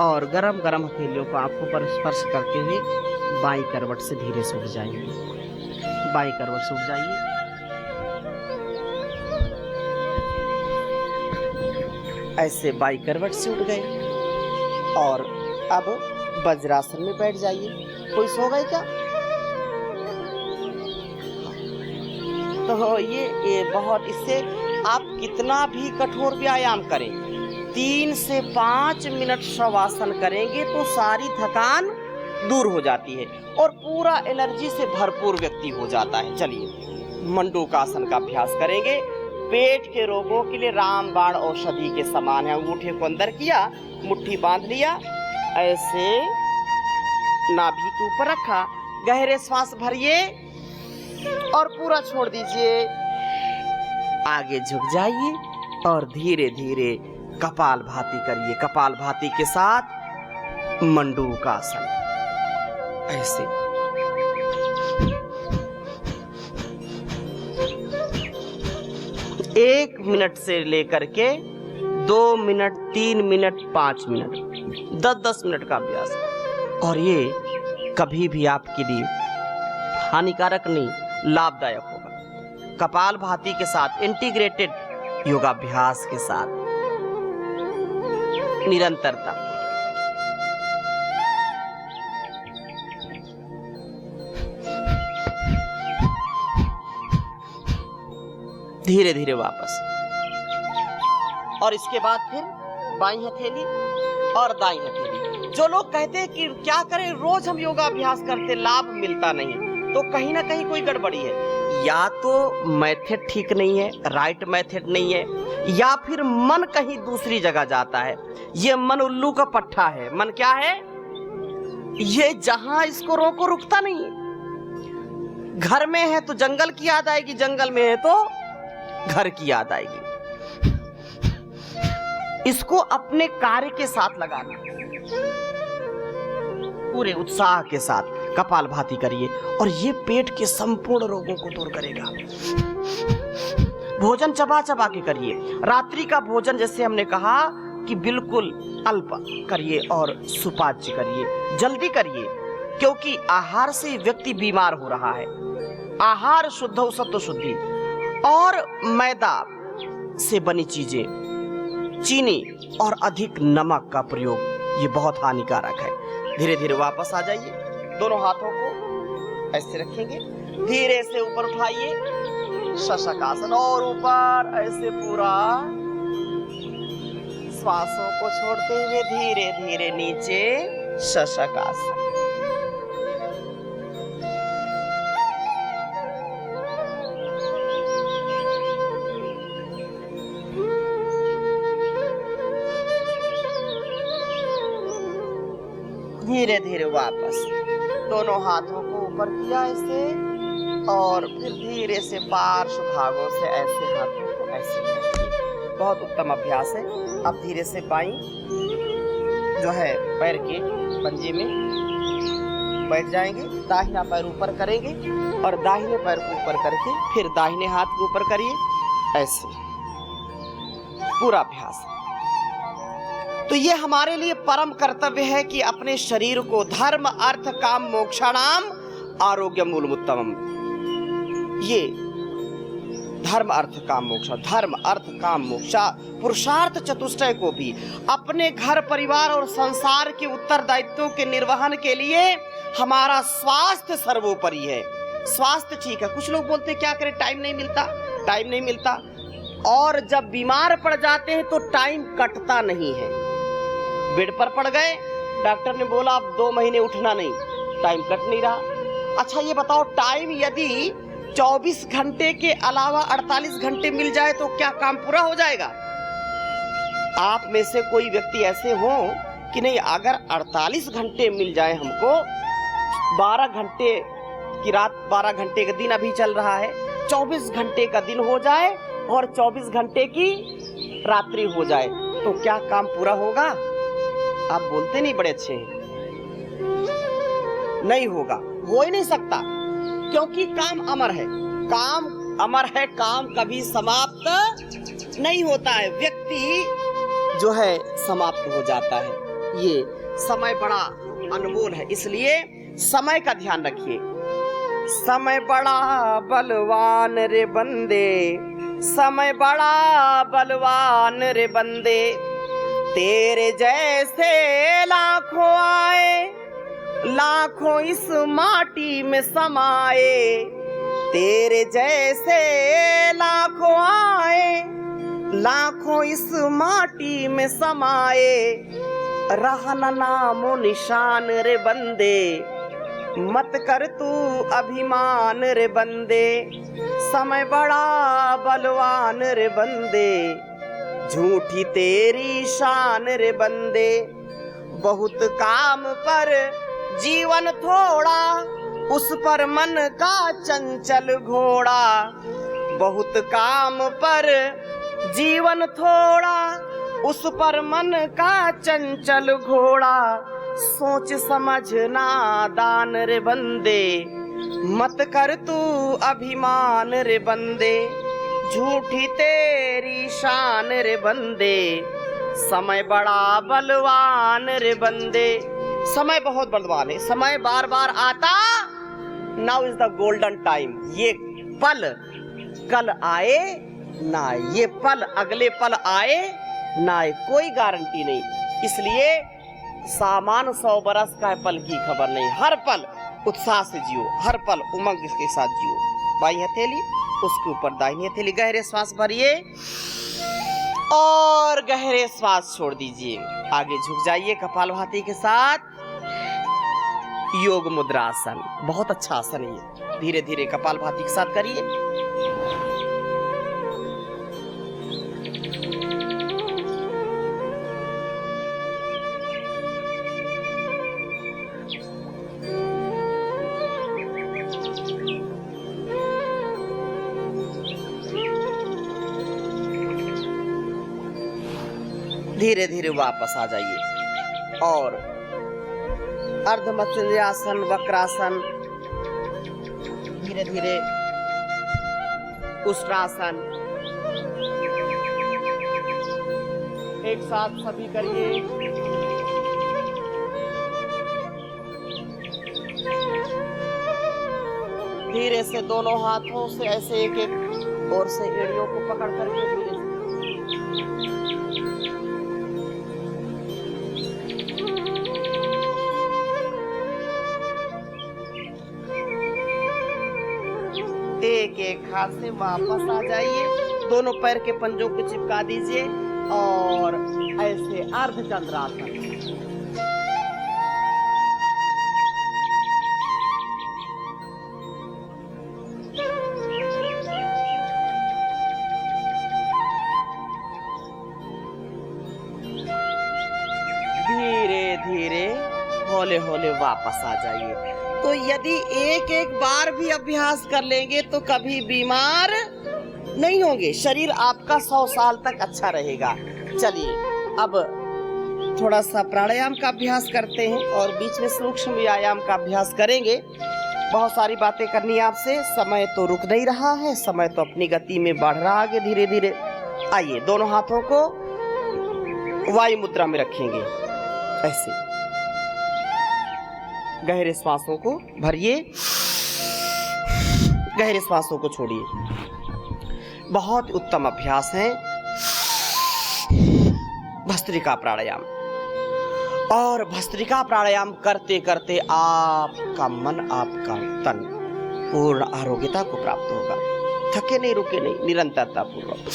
[SPEAKER 1] और गरम गरम हथेलियों को आंखों पर स्पर्श करते हुए बाईं करवट से धीरे से उठ जाइए। बाईं करवट से उठ जाइए। ऐसे बाईं करवट से उठ गए और अब वज्रासन में बैठ जाइए। कोई सो गए क्या? तो ये बहुत, इससे आप कितना भी कठोर व्यायाम करें, 3 से 5 मिनट शवासन करेंगे तो सारी थकान दूर हो जाती है और पूरा एनर्जी से भरपूर व्यक्ति हो जाता है। चलिए मंडूकासन का अभ्यास करेंगे। पेट के रोगों के लिए रामबाण औषधि के समान है। अंगूठे को अंदर किया, मुट्ठी बांध लिया, ऐसे नाभि के ऊपर रखा, गहरे श्वास भरिए और पूरा छोड़ दीजिए। आगे झुक जाइए और धीरे धीरे कपालभाति करिए। कपालभाति के साथ मंडूकासन, ऐसे। एक मिनट से लेकर के 2 मिनट, 3 मिनट, 5 मिनट, 10-10 मिनट का अभ्यास। और ये कभी भी आपके लिए हानिकारक नहीं, लाभदायक होगा। कपालभाति के साथ, इंटीग्रेटेड योगाभ्यास के साथ निरंतरता। धीरे धीरे वापस। और इसके बाद फिर बाईं हथेली और दाईं हथेली। जो लोग कहते हैं कि क्या करें, रोज हम योगाभ्यास करते लाभ मिलता नहीं, तो कहीं ना कहीं कोई गड़बड़ी है। या तो मेथड ठीक नहीं है, राइट मेथड नहीं है, या फिर मन कहीं दूसरी जगह जाता है। ये मन उल्लू का पट्टा है। मन क्या है? ये जहां इसको रोको रुकता नहीं है। घर में है तो जंगल की याद आएगी, जंगल में है तो घर की याद आएगी। इसको अपने कार्य के साथ लगाना, पूरे उत्साह के साथ कपालभाति करिए और ये पेट के संपूर्ण रोगों को दूर करेगा। भोजन चबा चबा के करिए। रात्रि का भोजन जैसे हमने कहा कि बिल्कुल अल्प करिए और सुपाच्य करिए, जल्दी करिए, क्योंकि आहार से व्यक्ति बीमार हो रहा है। आहार शुद्ध सत्व शुद्धि और मैदा से बनी चीजें, चीनी और अधिक नमक का प्रयोग, ये बहुत हानिकारक है। धीरे धीरे वापस आ जाइए। दोनों हाथों को ऐसे रखेंगे, धीरे से ऊपर उठाइए, शशकासन, और ऊपर ऐसे पूरा श्वासों को छोड़ते हुए धीरे धीरे नीचे शशकासन। धीरे धीरे वापस। दोनों हाथों को ऊपर किया ऐसे और फिर धीरे से पार्श्व भागों से ऐसे हाथों को ऐसे रखिए। बहुत उत्तम अभ्यास है। अब धीरे से बाईं जो है पैर के पंजे में बैठ जाएंगे, दाहिना पैर ऊपर करेंगे और दाहिने पैर को ऊपर करके फिर दाहिने हाथ को ऊपर करिए, ऐसे पूरा अभ्यास। तो ये हमारे लिए परम कर्तव्य है कि अपने शरीर को धर्म अर्थ काम मोक्षाणाम आरोग्य मूलमुत्तमम, ये धर्म अर्थ काम मोक्ष, धर्म अर्थ काम मोक्ष पुरुषार्थ चतुष्टय को भी अपने घर परिवार और संसार के उत्तरदायित्वों के निर्वहन के लिए हमारा स्वास्थ्य सर्वोपरि है। स्वास्थ्य ठीक है। कुछ लोग बोलते क्या करें, टाइम नहीं मिलता, टाइम नहीं मिलता, और जब बीमार पड़ जाते हैं तो टाइम कटता नहीं है। बेड पर पड़ गए, डॉक्टर ने बोला अब 2 महीने उठना नहीं, टाइम कट नहीं रहा। अच्छा ये बताओ, टाइम यदि 24 घंटे के अलावा 48 घंटे मिल जाए तो क्या काम पूरा हो जाएगा? आप में से कोई व्यक्ति ऐसे हो कि नहीं, अगर 48 घंटे मिल जाए हमको, 12 घंटे की रात, 12 घंटे का दिन अभी चल रहा है, 24 घंटे का दिन हो जाए और 24 घंटे की रात्रि हो जाए, तो क्या काम पूरा होगा? आप बोलते नहीं बड़े अच्छे हैं। नहीं होगा, हो ही नहीं सकता, क्योंकि काम अमर है। काम अमर है, काम कभी समाप्त नहीं होता है, व्यक्ति जो है समाप्त हो जाता है। ये समय बड़ा अनमोल है, इसलिए समय का ध्यान रखिए। समय बड़ा बलवान रे बंदे, समय बड़ा बलवान रे बंदे, तेरे जैसे लाखों आए, लाखों इस माटी में समाए, तेरे जैसे लाखों आए, लाखों इस माटी में समाए, रहना नामो निशान रे बंदे, मत कर तू अभिमान रे बंदे, समय बड़ा बलवान रे बंदे, झूठी तेरी शान रे बंदे, बहुत काम पर जीवन थोड़ा, उस पर मन का चंचल घोड़ा, बहुत काम पर जीवन थोड़ा, उस पर मन का चंचल घोड़ा, सोच समझना दान रे बंदे, मत कर तू अभिमान रे बंदे, झूठी तेरी शान रे बंदे, समय बड़ा बलवान रे बंदे। समय बहुत बलवान है, समय बार बार आता, now is the golden time. ये पल कल आए ना, ये पल अगले पल आए ना, कोई गारंटी नहीं। इसलिए सामान 100 बरस का है, पल की खबर नहीं। हर पल उत्साह से जियो, हर पल उमंग के साथ जियो। बाई हथेली उसके ऊपर दाहिनी हथेली, गहरे श्वास भरिए और गहरे श्वास छोड़ दीजिए। आगे झुक जाइए कपालभाति के साथ, योग मुद्रा आसन, बहुत अच्छा आसन है ये। धीरे धीरे कपालभाति के साथ करिए। धीरे धीरे वापस आ जाइए और अर्ध मत्स्यासन, वक्रासन, धीरे धीरे उष्ट्रासन, एक साथ सभी करिए। धीरे से दोनों हाथों से ऐसे एक एक ओर से एड़ियों को पकड़ करके धीरे से एक एक हाथ से वापस आ जाइए। दोनों पैर के पंजों को चिपका दीजिए और ऐसे अर्धचंद्रासन। धीरे धीरे हौले हौले वापस आ जाइए। तो यदि एक एक बार भी अभ्यास कर लेंगे तो कभी बीमार नहीं होंगे, शरीर आपका 100 साल तक अच्छा रहेगा। चलिए अब थोड़ा सा प्राणायाम का अभ्यास करते हैं और बीच में सूक्ष्म व्यायाम का अभ्यास करेंगे। बहुत सारी बातें करनी है आपसे, समय तो रुक नहीं रहा है, समय तो अपनी गति में बढ़ रहा है धीरे धीरे। आइए दोनों हाथों को वायु मुद्रा में रखेंगे, ऐसे गहरे श्वासों को भरिए, गहरे श्वासों को छोड़िए। बहुत उत्तम अभ्यास है भस्त्रिका प्राणायाम। और भस्त्रिका प्राणायाम करते करते आपका मन, आपका तन पूर्ण आरोग्यता को प्राप्त होगा। थके नहीं, रुके नहीं, निरंतरता पूर्वक।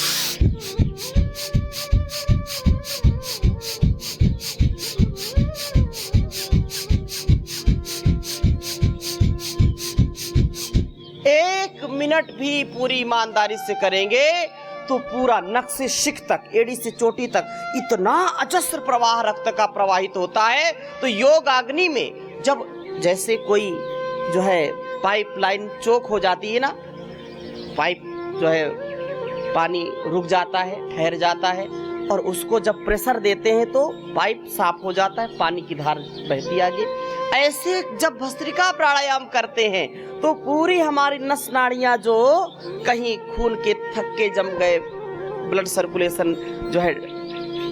[SPEAKER 1] मिनट भी पूरी ईमानदारी से करेंगे तो पूरा नख से शिख तक, एड़ी से चोटी तक इतना अजस्र प्रवाह रक्त का प्रवाहित होता है। तो योग अग्नि में जब जैसे कोई जो है पाइपलाइन चोक हो जाती है ना, पाइप जो है पानी रुक जाता है, ठहर जाता है, और उसको जब प्रेशर देते हैं तो पाइप साफ हो जाता है, पानी की धार बहती आगे। ऐसे जब भस्त्रिका प्राणायाम करते हैं तो पूरी हमारी नस नाड़ियां जो कहीं खून के थक्के जम गए, ब्लड सर्कुलेशन जो है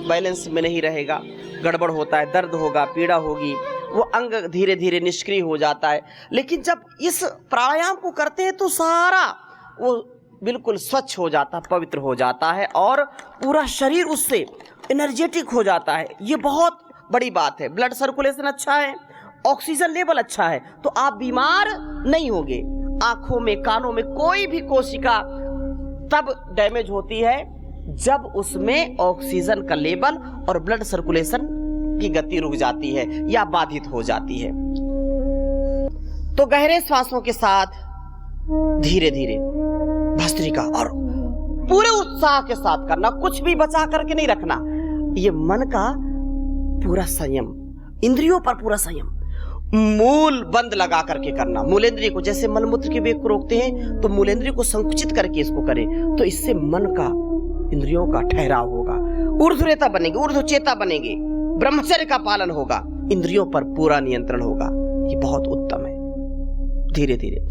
[SPEAKER 1] बैलेंस में नहीं रहेगा, गड़बड़ होता है, दर्द होगा, पीड़ा होगी, वो अंग धीरे धीरे निष्क्रिय हो जाता है। लेकिन जब इस प्राणायाम को करते हैं तो सारा वो बिल्कुल स्वच्छ हो जाता है, पवित्र हो जाता है और पूरा शरीर उससे एनर्जेटिक हो जाता है। ये बहुत बड़ी बात है। ब्लड सर्कुलेशन अच्छा है, ऑक्सीजन लेवल अच्छा है तो आप बीमार नहीं होंगे। आंखों में, कानों में कोई भी कोशिका तब डैमेज होती है जब उसमें ऑक्सीजन का लेवल और ब्लड सर्कुलेशन की गति रुक जाती है या बाधित हो जाती है। तो गहरे श्वासों के साथ धीरे धीरे भस्त्रिका और पूरे उत्साह के साथ करना, कुछ भी बचा करके नहीं रखना। ये मन का पूरा संयम, इंद्रियों पर पूरा संयम, मूल बंद लगा करके करना। मूलेंद्रिय को, जैसे मलमूत्र के वेग को रोकते हैं तो मूलेंद्रिय को संकुचित करके इसको करें तो इससे मन का, इंद्रियों का ठहराव होगा, ऊर्ध्वरेता बनेंगे, ऊर्ध्वचेता बनेंगे, ब्रह्मचर्य का पालन होगा, इंद्रियों पर पूरा नियंत्रण होगा। ये बहुत उत्तम है। धीरे धीरे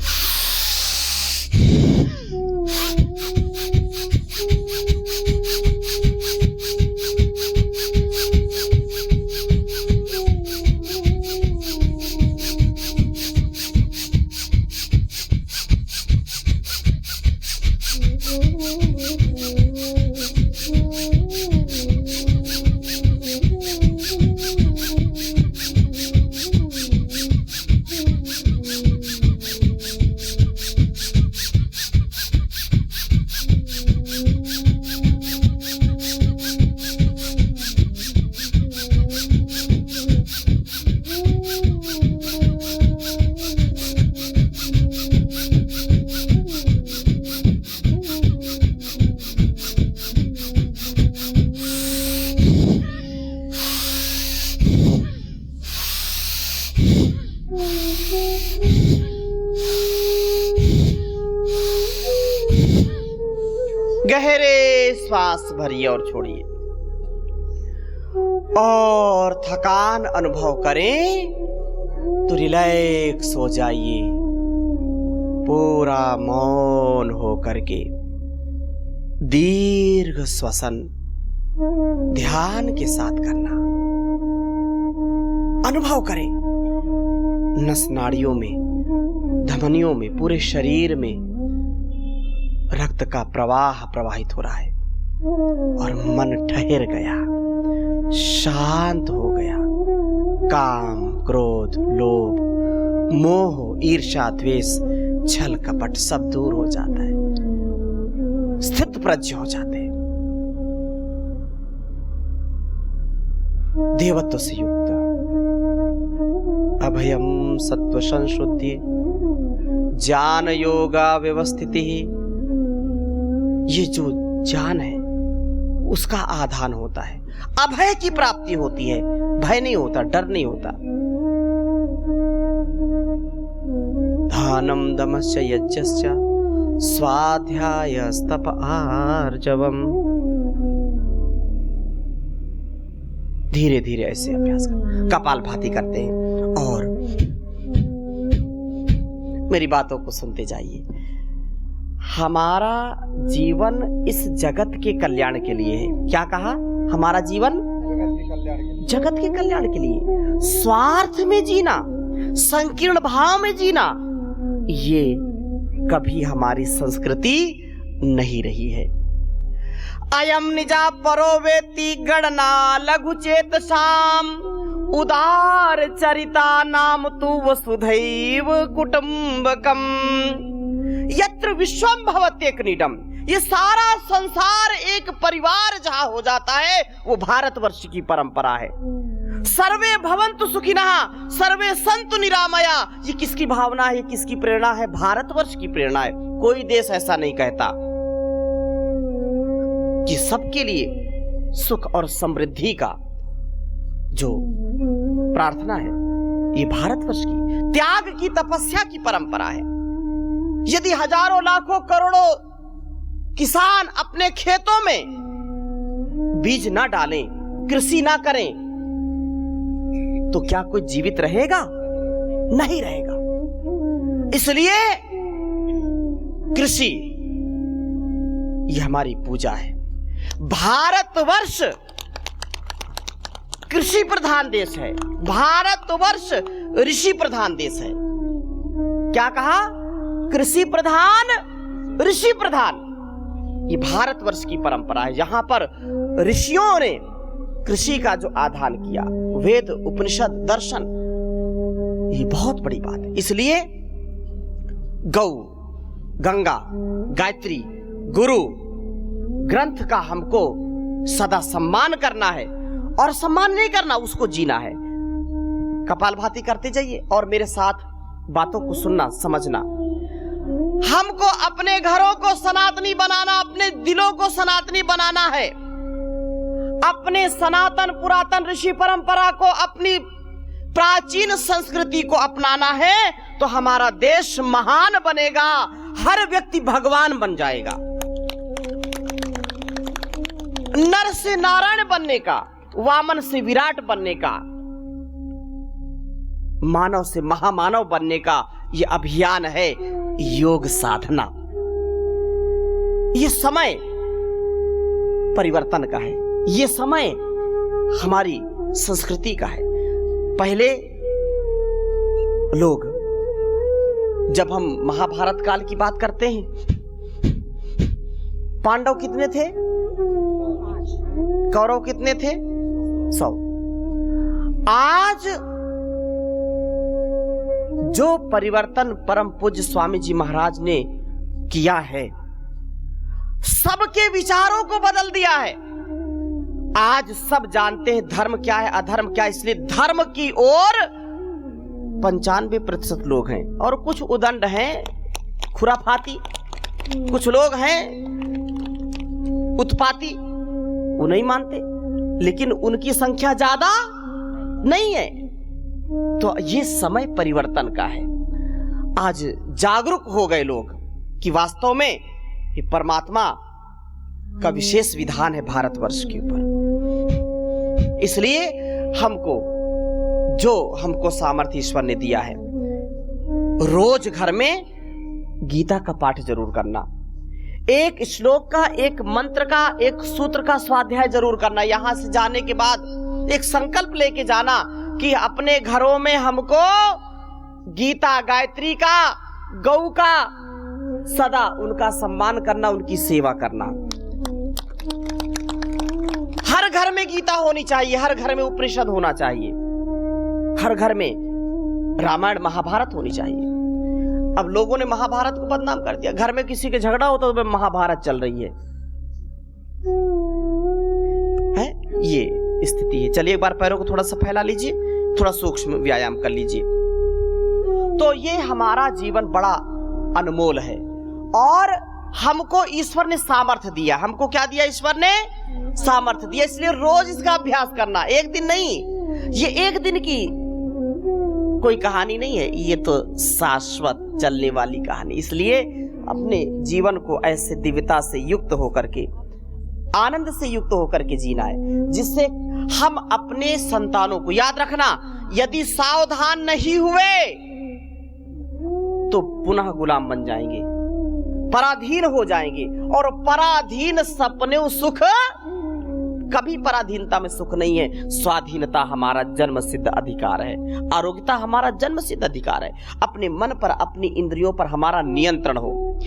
[SPEAKER 1] गहरे श्वास भरिए और छोड़िए और थकान अनुभव करें तो रिलैक्स हो जाइए, पूरा मौन हो करके दीर्घ श्वसन ध्यान के साथ करना। अनुभव करें नस नाड़ियों में, धमनियों में, पूरे शरीर में रक्त का प्रवाह प्रवाहित हो रहा है और मन ठहर गया, शांत हो गया। काम, क्रोध, लोभ, मोह, ईर्ष्या, द्वेष, छल कपट सब दूर हो जाता है, स्थित प्रज्ञ हो जाते हैं, देवत्व से युक्त। अभयम सत्व संशुद्धि ज्ञान योगा व्यवस्थिति। ये जो ज्ञान है उसका आधान होता है, अभय की प्राप्ति होती है, भय नहीं होता, डर नहीं होता। दानम दमस्य यज्ञस्य स्वाध्यायस्तप आर्जवम। धीरे धीरे ऐसे अभ्यास कर, कपालभाति करते हैं और मेरी बातों को सुनते जाइए। हमारा जीवन इस जगत के कल्याण के लिए है। क्या कहा? हमारा जीवन जगत के कल्याण के लिए। स्वार्थ में जीना, संकीर्ण भाव में जीना, ये कभी हमारी संस्कृति नहीं रही है। अयम निजा परो वेति गणना लघु चेत शाम उदार चरिता नाम तु वसुधैव कुटुंबकम यत्र विश्वम भवत्येक नीडम। ये सारा संसार एक परिवार जहां हो जाता है वो भारतवर्ष की परंपरा है। सर्वे भवन्तु सुखिनः सर्वे सन्तु निरामया। ये किसकी भावना है, किसकी प्रेरणा है? भारतवर्ष की प्रेरणा है। कोई देश ऐसा नहीं कहता कि सबके लिए सुख और समृद्धि का जो प्रार्थना है, ये भारतवर्ष की त्याग की, तपस्या की परंपरा है। यदि हजारों लाखों करोड़ों किसान अपने खेतों में बीज ना डालें, कृषि ना करें, तो क्या कोई जीवित रहेगा? नहीं रहेगा। इसलिए कृषि ये हमारी पूजा है, भारतवर्ष कृषि प्रधान देश है, भारतवर्ष ऋषि प्रधान देश है। क्या कहा? कृषि प्रधान, ऋषि प्रधान। ये भारतवर्ष की परंपरा है। यहां पर ऋषियों ने कृषि का जो आधान किया, वेद, उपनिषद, दर्शन, ये बहुत बड़ी बात है। इसलिए गौ, गंगा, गायत्री, गुरु ग्रंथ का हमको सदा सम्मान करना है, और सम्मान नहीं करना, उसको जीना है। कपालभाति करते जाइए और मेरे साथ बातों को सुनना, समझना। हमको अपने घरों को सनातनी बनाना, अपने दिलों को सनातनी बनाना है, अपने सनातन पुरातन ऋषि परंपरा को, अपनी प्राचीन संस्कृति को अपनाना है, तो हमारा देश महान बनेगा, हर व्यक्ति भगवान बन जाएगा। नर से नारायण बनने का, वामन से विराट बनने का, मानव से महामानव बनने का ये अभियान है, योग साधना। ये समय परिवर्तन का है, ये समय हमारी संस्कृति का है। पहले लोग, जब हम महाभारत काल की बात करते हैं, पांडव कितने थे? कौरव कितने थे? 100। आज जो परिवर्तन परम पूज्य स्वामी जी महाराज ने किया है, सबके विचारों को बदल दिया है। आज सब जानते हैं धर्म क्या है, अधर्म क्या है। इसलिए धर्म की ओर 95% लोग हैं, और कुछ उदंड हैं, खुराफाती, कुछ लोग हैं उत्पाती, वो नहीं मानते, लेकिन उनकी संख्या ज्यादा नहीं है। तो ये समय परिवर्तन का है। आज जागरूक हो गए लोग कि वास्तव में ये परमात्मा का विशेष विधान है भारतवर्ष के ऊपर। इसलिए हमको सामर्थ्य ईश्वर ने दिया है, रोज घर में गीता का पाठ जरूर करना, एक श्लोक का, एक मंत्र का, एक सूत्र का स्वाध्याय जरूर करना। यहां से जाने के बाद एक संकल्प लेके जाना कि अपने घरों में हमको गीता, गायत्री का, गौ का सदा उनका सम्मान करना, उनकी सेवा करना। हर घर में गीता होनी चाहिए, हर घर में उपनिषद होना चाहिए, हर घर में रामायण महाभारत होनी चाहिए। अब लोगों ने महाभारत को बदनाम कर दिया। घर में किसी के झगड़ा होता तो महाभारत चल रही है, ये स्थिति है। चलिए एक बार पैरों को थोड़ा सा फैला लीजिए, थोड़ा सूक्ष्म व्यायाम कर लीजिए। तो ये हमारा जीवन बड़ा अनमोल है, और हमको ईश्वर ने सामर्थ्य दिया। हमको क्या दिया? ईश्वर ने सामर्थ्य दिया। इसलिए रोज इसका अभ्यास करना, एक दिन नहीं। ये एक दिन की कोई कहानी नहीं है, ये तो शाश्वत चलने वाली कहानी। इसलिए अपने जीवन को ऐसे दिव्यता से युक्त होकर के, आनंद से युक्त होकर के जीना है, जिससे हम अपने संतानों को, याद रखना, यदि सावधान नहीं हुए तो पुनः गुलाम बन जाएंगे, पराधीन हो जाएंगे। और पराधीन सपने सुख, कभी पराधीनता में सुख नहीं है। स्वाधीनता हमारा जन्म सिद्ध अधिकार है, आरोग्यता हमारा जन्म सिद्ध अधिकार है। अपने मन पर, अपनी इंद्रियों पर हमारा नियंत्रण हो।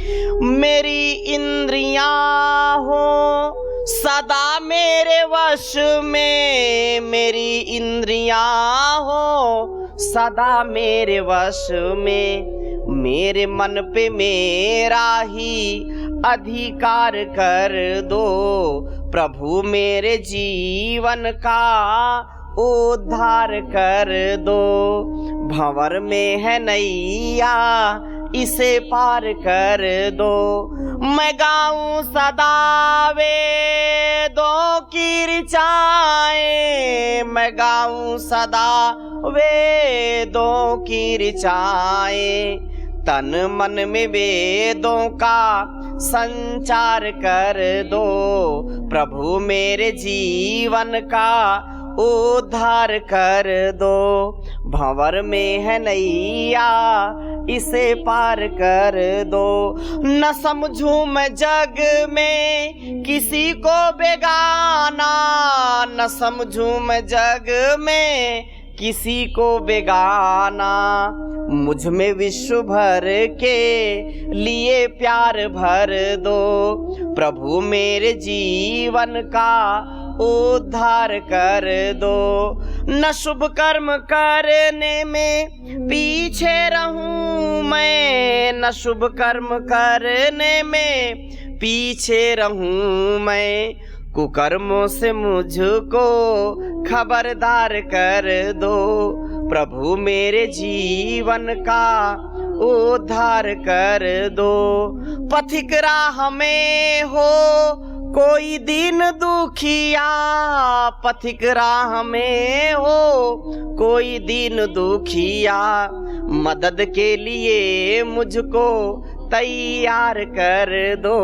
[SPEAKER 1] मेरी इंद्रियां हो सदा मेरे वश में, मेरी इंद्रियां हो सदा मेरे वश में, मेरे मन पे मेरा ही अधिकार कर दो, प्रभु मेरे जीवन का उद्धार कर दो। भंवर में है नैया इसे पार कर दो, मैं गाऊं सदा वेदों की ऋचाएं, मैं गाऊं सदा वेदों की ऋचाएं। तन मन में वेदों का संचार कर दो, प्रभु मेरे जीवन का उद्धार कर दो। भंवर में है नैया इसे पार कर दो। न समझूं मैं जग में किसी को बेगाना, न समझूं मैं जग में किसी को बेगाना। मुझ में विश्व भर के लिए प्यार भर दो। प्रभु मेरे जीवन का उद्धार कर दो। न शुभ कर्म करने में पीछे रहूं मैं, न शुभ कर्म करने में पीछे रहूं मैं। कुकर्मों से मुझको खबरदार कर दो। प्रभु मेरे जीवन का उद्धार कर दो। पथिक राह में हो कोई दीन दुखिया, पथिक राह में हो कोई दीन दुखिया। मदद के लिए मुझको तैयार कर दो।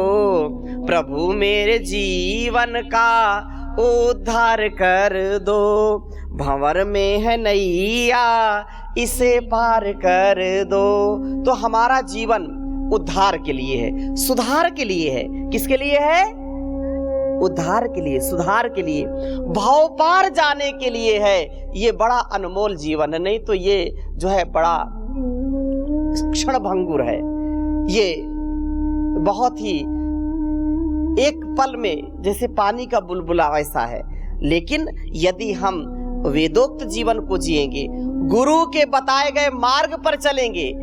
[SPEAKER 1] प्रभु मेरे जीवन का उद्धार कर दो। भंवर में है नैया इसे पार कर दो। तो हमारा जीवन उद्धार के लिए है, सुधार के लिए है। किसके लिए है? उद्धार के लिए, सुधार के लिए, भाव पार जाने के लिए है। ये बड़ा अनमोल जीवन है, नहीं तो ये जो है बड़ा क्षणभंगुर है। ये बहुत ही एक पल में जैसे पानी का बुलबुला वैसा है। लेकिन यदि हम वेदोक्त जीवन को जिएंगे, गुरु के बताए गए मार्ग पर चलेंगे,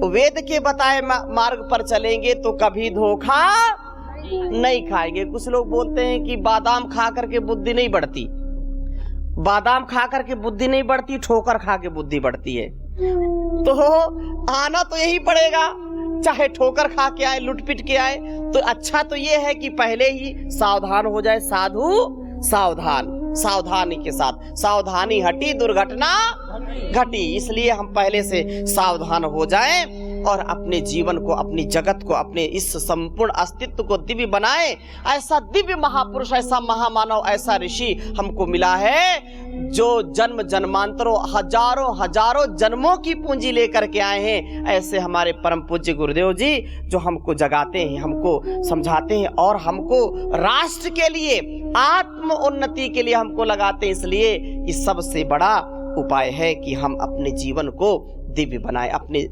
[SPEAKER 1] वेद के बताए मार्ग पर चलेंगे, तो कभी धोखा नहीं खाएंगे। कुछ लोग बोलते हैं कि बादाम खा करके बुद्धि नहीं बढ़ती, बादाम खा करके बुद्धि नहीं बढ़ती, ठोकर खा के बुद्धि बढ़ती है। तो आना तो यही पड़ेगा, चाहे ठोकर खा के आए, लुटपिट के आए। तो अच्छा तो ये है कि पहले ही सावधान हो जाए। साधु सावधान, सावधानी के साथ, सावधानी हटी दुर्घटना घटी। इसलिए हम पहले से सावधान हो जाएं और अपने जीवन को, अपनी जगत को, अपने इस संपूर्ण अस्तित्व को दिव्य बनाएं। ऐसा दिव्य महापुरुष, ऐसा महामानव, ऐसा ऋषि हमको मिला है जो जन्म जन्मांतरों, हजारों हजारों जन्मों की पूंजी लेकर के आए हैं। ऐसे हमारे परम पूज्य गुरुदेव जी जो हमको जगाते हैं, हमको समझाते हैं और हमको राष्ट्र के लिए, आत्म उन्नति के लिए हमको लगाते हैं। इसलिए इस सबसे बड़ा उपाय है कि हम अपने जीवन को दिव्य बनाएं, अपने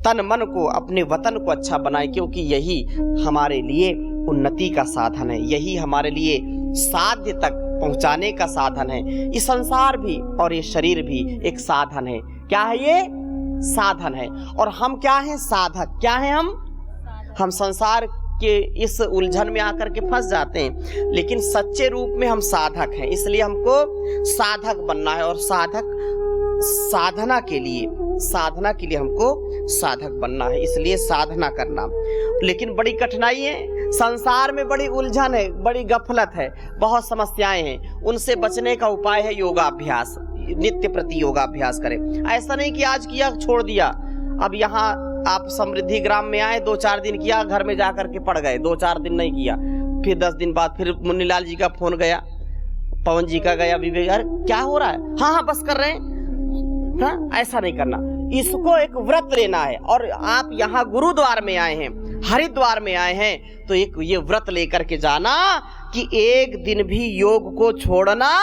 [SPEAKER 1] तन मन को, अपने वतन को अच्छा बनाएं, क्योंकि यही हमारे लिए उन्नति का साधन है, यही हमारे लिए साध्य तक पहुंचाने का साधन है। ये संसार भी और ये शरीर भी एक साधन है। क्या है ये? साधन है। और हम क्या हैं? साधक। क्या हैं हम संसार के इस उलझन में आकर के फंस जाते हैं, लेकिन सच्चे रूप में हम साधक हैं। इसलिए हमको साधक बनना है और साधना के लिए हमको साधक बनना है। इसलिए साधना करना, लेकिन बड़ी कठिनाई है, संसार में बड़ी उलझन है, बड़ी गफलत है, बहुत समस्याएं हैं। उनसे बचने का उपाय है योगाभ्यास। नित्य प्रति योगाभ्यास करें। ऐसा नहीं कि आज किया छोड़ दिया, अब यहाँ आप समृद्धि ग्राम में आए, 2-4 दिन किया, घर में जाकर के पड़ गए, 2-4 दिन नहीं किया, फिर 10 दिन बाद फिर मुन्नीलाल जी का फोन गया, पवन जी का गया, विवेक, यार क्या हो रहा है? हाँ बस कर रहे हैं। हाँ, ऐसा नहीं करना, इसको एक व्रत लेना है। और आप यहाँ गुरुद्वार में आए हैं, हरिद्वार में आए हैं, तो एक ये व्रत लेकर के जाना कि एक दिन भी योग को छोड़ना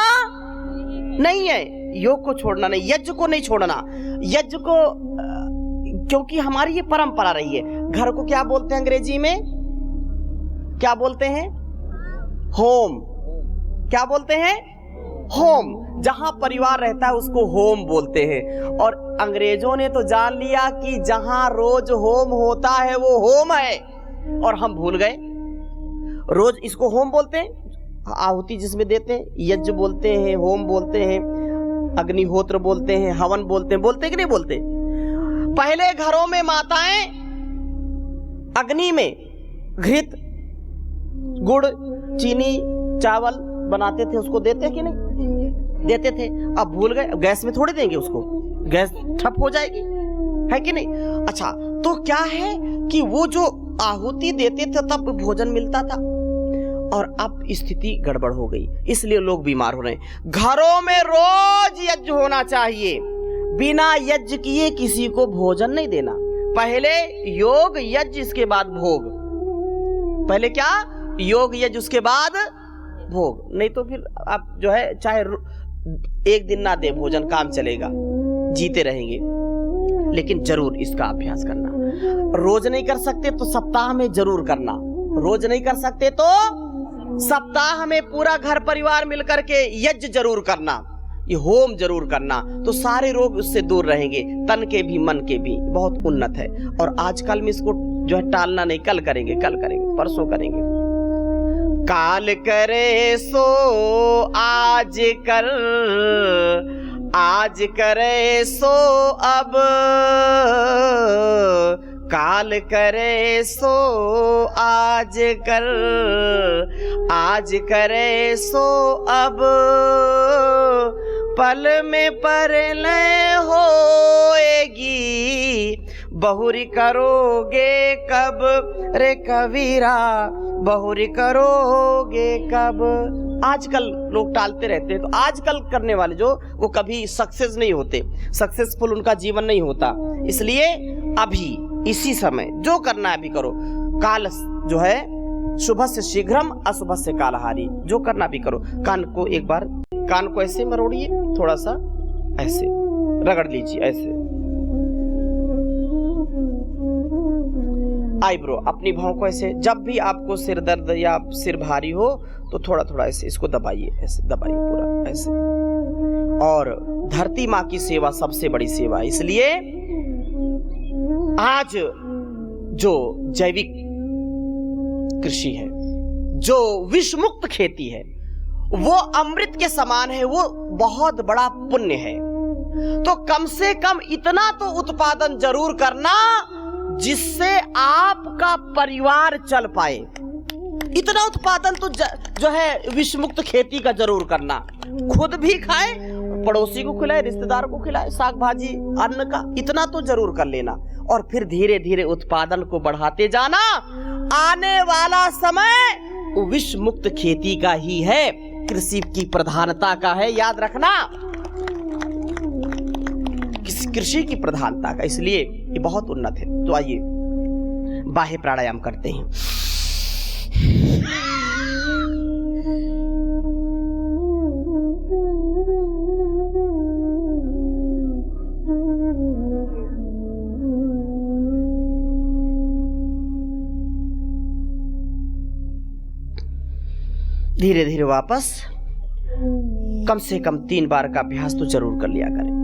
[SPEAKER 1] नहीं है। योग को छोड़ना नहीं, यज्ञ को नहीं छोड़ना, यज्ञ को, क्योंकि हमारी ये परंपरा रही है। घर को क्या बोलते हैं अंग्रेजी में? क्या बोलते हैं? होम। क्या बोलते हैं? होम। जहां परिवार रहता है उसको होम बोलते हैं। और अंग्रेजों ने तो जान लिया कि जहां रोज होम होता है वो होम है, और हम भूल गए। रोज इसको होम बोलते हैं, आहुति जिसमें देते हैं, यज्ञ बोलते हैं, होम बोलते हैं, अग्निहोत्र बोलते हैं, हवन बोलते हैं। बोलते कि नहीं बोलते? पहले घरों में माताएं अग्नि में घृत, गुड़, चीनी, चावल बनाते थे, उसको देते कि नहीं देते थे? अब भूल गए। गैस में थोड़ी देंगे उसको, गैस ठप हो जाएगी, है कि नहीं? अच्छा, तो क्या है कि वो जो आहुति देते थे तब भोजन मिलता था, और अब स्थिति गड़बड़ हो गई, इसलिए लोग बीमार हो रहे हैं। घरों में रोज यज्ञ होना चाहिए, बिना यज्ञ किए किसी को भोजन नहीं देना। पहले योग यज्ञ, इसके बाद भोग। पहले क्या? योग यज्ञ, उसके बाद भोग। नहीं तो फिर आप जो है चाहे एक दिन ना दे भोजन, काम चलेगा, जीते रहेंगे। लेकिन जरूर इसका अभ्यास करना। रोज नहीं कर सकते तो सप्ताह में जरूर करना। रोज नहीं कर सकते तो सप्ताह में पूरा घर परिवार मिलकर के यज्ञ जरूर करना, ये होम जरूर करना, तो सारे रोग उससे दूर रहेंगे, तन के भी मन के भी। बहुत उन्नत है। और आजकल में इसको जो है टालना नहीं, कल करेंगे, परसों करेंगे। काल करे सो आज कर, आज करे सो अब, काल करे सो आज कर, आज करे सो अब, पल में परलय होएगी, बहुरी करोगे कब रे कबीरा, बहुरी करोगे कब। आजकल लोग टालते रहते हैं, तो आजकल करने वाले जो, वो कभी सक्सेस नहीं होते, सक्सेसफुल उनका जीवन नहीं होता। इसलिए अभी इसी समय जो करना है अभी करो। काल जो है शुभ से शीघ्रम, अशुभ से कालहारी। जो करना भी करो। कान को एक बार, कान को ऐसे मरोड़िए, थोड़ा सा ऐसे रगड़ लीजिए, ऐसे। आईब्रो, अपनी भौं को ऐसे, जब भी आपको सिर दर्द या सिर भारी हो तो थोड़ा थोड़ा ऐसे इसको दबाइए, ऐसे दबाइए पूरा ऐसे। और धरती माँ की सेवा सबसे बड़ी सेवा है। इसलिए आज जो जैविक कृषि है, जो विष मुक्त खेती है, वो अमृत के समान है, वो बहुत बड़ा पुण्य है। तो कम से कम इतना तो उत्पादन जरूर करना जिससे आपका परिवार चल पाए। इतना उत्पादन तो जो है विष मुक्त खेती का जरूर करना। खुद भी खाए, पड़ोसी को खिलाए, रिश्तेदार को खिलाए, साग भाजी अन्न का इतना तो जरूर कर लेना। और फिर धीरे धीरे उत्पादन को बढ़ाते जाना। आने वाला समय विष मुक्त खेती का ही है, कृषि की प्रधानता का है, याद रखना, कृषि की प्रधानता का। इसलिए ये बहुत उन्नत है। तो आइए बाह्य प्राणायाम करते हैं। धीरे धीरे वापस, कम से कम 3 बार का अभ्यास तो जरूर कर लिया करें।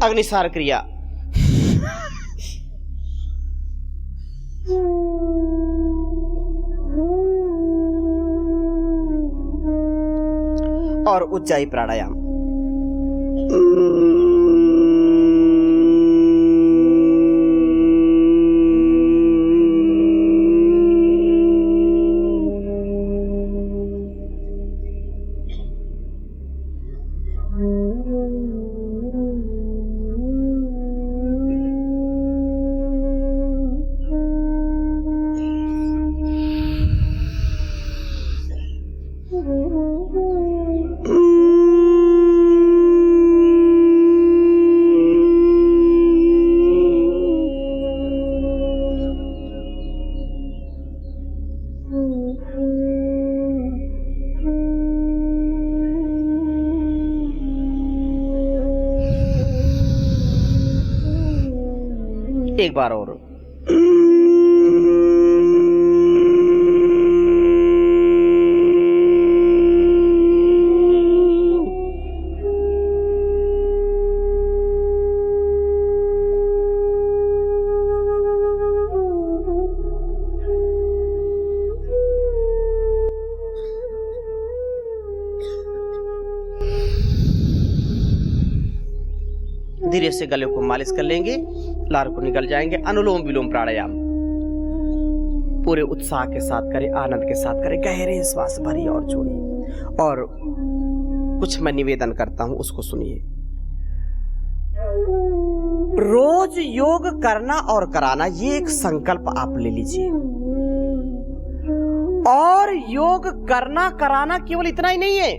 [SPEAKER 1] अग्निसार क्रिया। और उज्जाई प्राणायाम। एक बार और। धीरे से गले को मालिश कर लेंगे, लार को निकल जाएंगे। अनुलोम विलोम प्राणायाम पूरे उत्साह के साथ करें, आनंद के साथ करें, गहरे श्वास भरिए और छोड़िए। और कुछ मैं निवेदन करता हूं, उसको सुनिए। रोज योग करना और कराना, ये एक संकल्प आप ले लीजिए। और योग करना कराना केवल इतना ही नहीं है,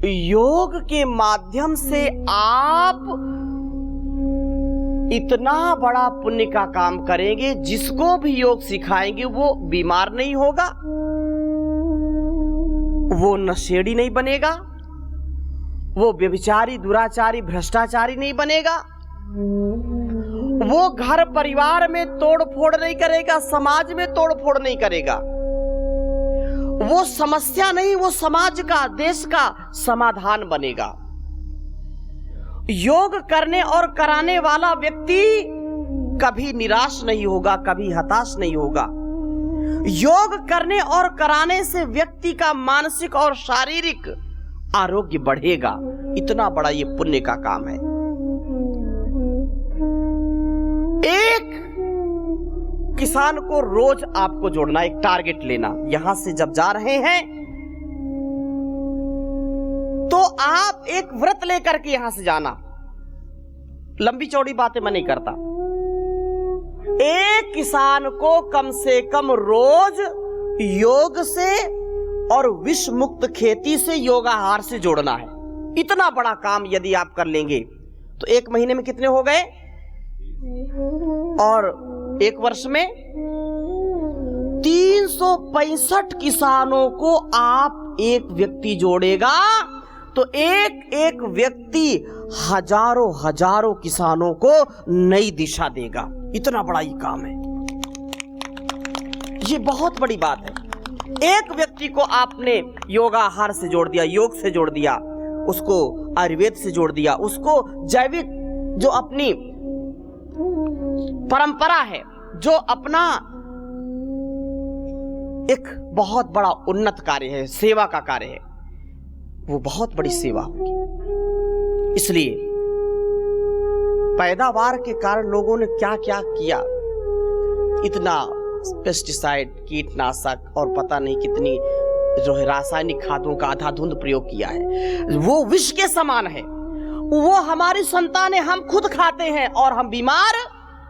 [SPEAKER 1] योग के माध्यम से आप इतना बड़ा पुण्य का काम करेंगे, जिसको भी योग सिखाएंगे वो बीमार नहीं होगा, वो नशेड़ी नहीं बनेगा, वो व्यभिचारी, दुराचारी, भ्रष्टाचारी नहीं बनेगा, वो घर परिवार में तोड़ फोड़ नहीं करेगा, समाज में तोड़ फोड़ नहीं करेगा, वो समस्या नहीं, वो समाज का, देश का समाधान बनेगा। योग करने और कराने वाला व्यक्ति कभी निराश नहीं होगा, कभी हताश नहीं होगा। योग करने और कराने से व्यक्ति का मानसिक और शारीरिक आरोग्य बढ़ेगा। इतना बड़ा ये पुण्य का काम है। एक किसान को रोज आपको जोड़ना, एक टारगेट लेना। यहां से जब जा रहे हैं तो आप एक व्रत लेकर के यहां से जाना। लंबी चौड़ी बातें मैं नहीं करता। एक किसान को कम से कम रोज योग से और विष मुक्त खेती से, योगाहार से जोड़ना है। इतना बड़ा काम यदि आप कर लेंगे तो एक महीने में कितने हो गए, और एक वर्ष में 365 किसानों को आप एक व्यक्ति जोड़ेगा तो एक एक व्यक्ति हजारों हजारों किसानों को नई दिशा देगा। इतना बड़ा ये काम है, ये बहुत बड़ी बात है। एक व्यक्ति को आपने योगाहार से जोड़ दिया, योग से जोड़ दिया, उसको आयुर्वेद से जोड़ दिया, उसको जैविक जो अपनी परंपरा है, जो अपना एक बहुत बड़ा उन्नत कार्य है, सेवा का कार्य है, वो बहुत बड़ी सेवा होगी। इसलिए पैदावार के कारण लोगों ने क्या क्या किया, इतना पेस्टिसाइड, कीटनाशक और पता नहीं कितनी जो है रासायनिक खादों का अंधाधुंध प्रयोग किया है, वो विष के समान है। वो हमारी संतानें, हम खुद खाते हैं और हम बीमार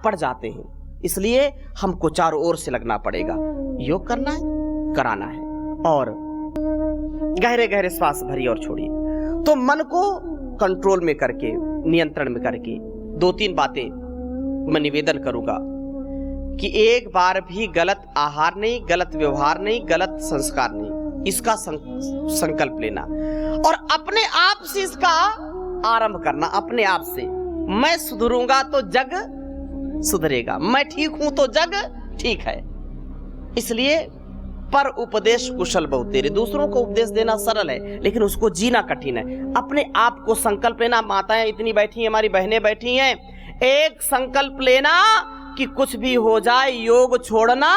[SPEAKER 1] पड़ जाते हैं। इसलिए हमको चारों ओर से लगना पड़ेगा। योग करना है, कराना है, और गहरे गहरे श्वास भरिए और छोड़िए। तो मन को कंट्रोल में करके, नियंत्रण में करके 2-3 बातें मैं निवेदन करूंगा कि एक बार भी गलत आहार नहीं, गलत व्यवहार नहीं, गलत संस्कार नहीं, इसका संकल्प लेना और अपने आप से इसका आरंभ करना। अपने आप से, मैं सुधरूंगा तो जग सुधरेगा, मैं ठीक हूं तो जग ठीक है। इसलिए पर उपदेश कुशल बहुत तेरे, दूसरों को उपदेश देना सरल है लेकिन उसको जीना कठिन है। अपने आप को संकल्प लेना। माताएं इतनी बैठी हैं, हमारी बहनें बैठी हैं, एक संकल्प लेना कि कुछ भी हो जाए योग छोड़ना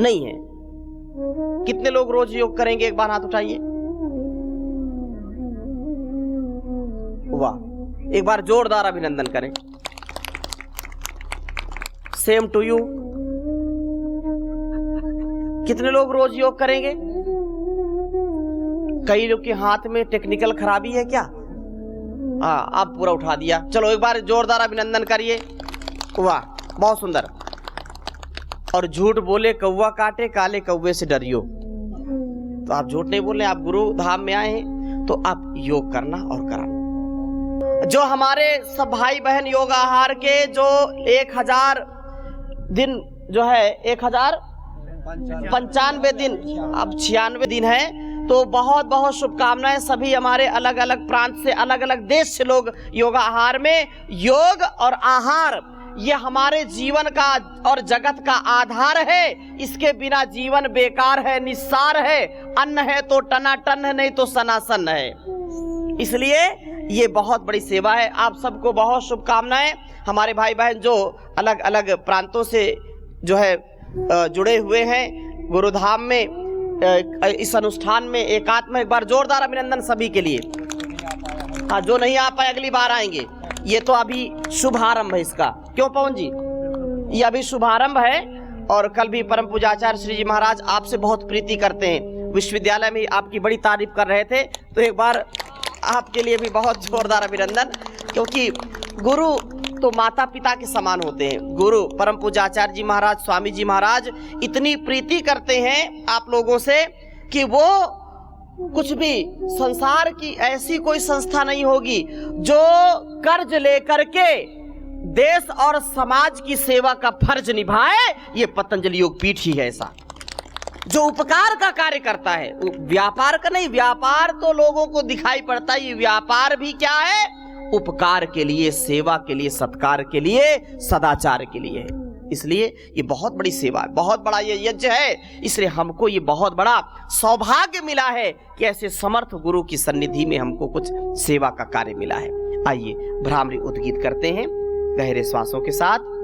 [SPEAKER 1] नहीं है। कितने लोग रोज योग करेंगे, एक बार हाथ उठाइए। वाह, एक बार जोरदार अभिनंदन करें। Same to you. कितने लोग रोज योग करेंगे? कई लोग के हाथ में टेक्निकल खराबी है क्या? आप पूरा उठा दिया। चलो एक बार जोरदार अभिनंदन करिए। वाह, बहुत सुंदर। और झूठ बोले कौवा काटे, काले कौवे से डरियो। तो आप झूठ नहीं बोल रहे, आप गुरु धाम में आए हैं तो आप योग करना और कराना। जो हमारे सब भाई बहन योग आहार के जो 1000 दिन जो है 1095 दिन, अब 96 दिन है, तो बहुत बहुत शुभकामनाएं। सभी हमारे अलग अलग प्रांत से, अलग अलग देश से लोग योग आहार में। योग और आहार ये हमारे जीवन का और जगत का आधार है। इसके बिना जीवन बेकार है, निस्सार है। अन्न है तो टनाटन है, नहीं तो सनासन है। इसलिए ये बहुत बड़ी सेवा है। आप सबको बहुत शुभकामनाएं। हमारे भाई बहन जो अलग अलग प्रांतों से जो है जुड़े हुए हैं गुरुधाम में, इस अनुष्ठान में एकात्म, एक बार जोरदार अभिनंदन सभी के लिए। हाँ, जो नहीं आ पाए अगली बार आएंगे। ये तो अभी शुभारंभ है इसका, क्यों पवन जी? ये अभी शुभारंभ है और कल भी परम पूज्याचार्य श्री जी महाराज आपसे बहुत प्रीति करते हैं, विश्वविद्यालय में आपकी बड़ी तारीफ कर रहे थे, तो एक बार आपके लिए भी बहुत जोरदार अभिनंदन, क्योंकि गुरु तो माता पिता के समान होते हैं। गुरु परम पूज्याचार्य जी महाराज, स्वामी जी महाराज इतनी प्रीति करते हैं आप लोगों से कि वो कुछ भी, संसार की ऐसी कोई संस्था नहीं होगी जो कर्ज लेकर के देश और समाज की सेवा का फर्ज निभाए। ये पतंजलि योग पीठ ही है ऐसा, जो उपकार का कार्य करता है, व्यापार का नहीं। व्यापार तो लोगों को दिखाई पड़ता है, ये व्यापार भी क्या है? उपकार के लिए, सेवा के लिए, सत्कार के लिए, सदाचार के लिए है। इसलिए ये बहुत बड़ी सेवा है, बहुत बड़ा ये यज्ञ है। इसलिए हमको ये बहुत बड़ा सौभाग्य मिला है कि ऐसे समर्थ गुरु की सन्निधि में हमको कुछ सेवा का कार्य मिला है। आइए भ्रामरी उद्गीत करते हैं गहरे श्वासों के साथ।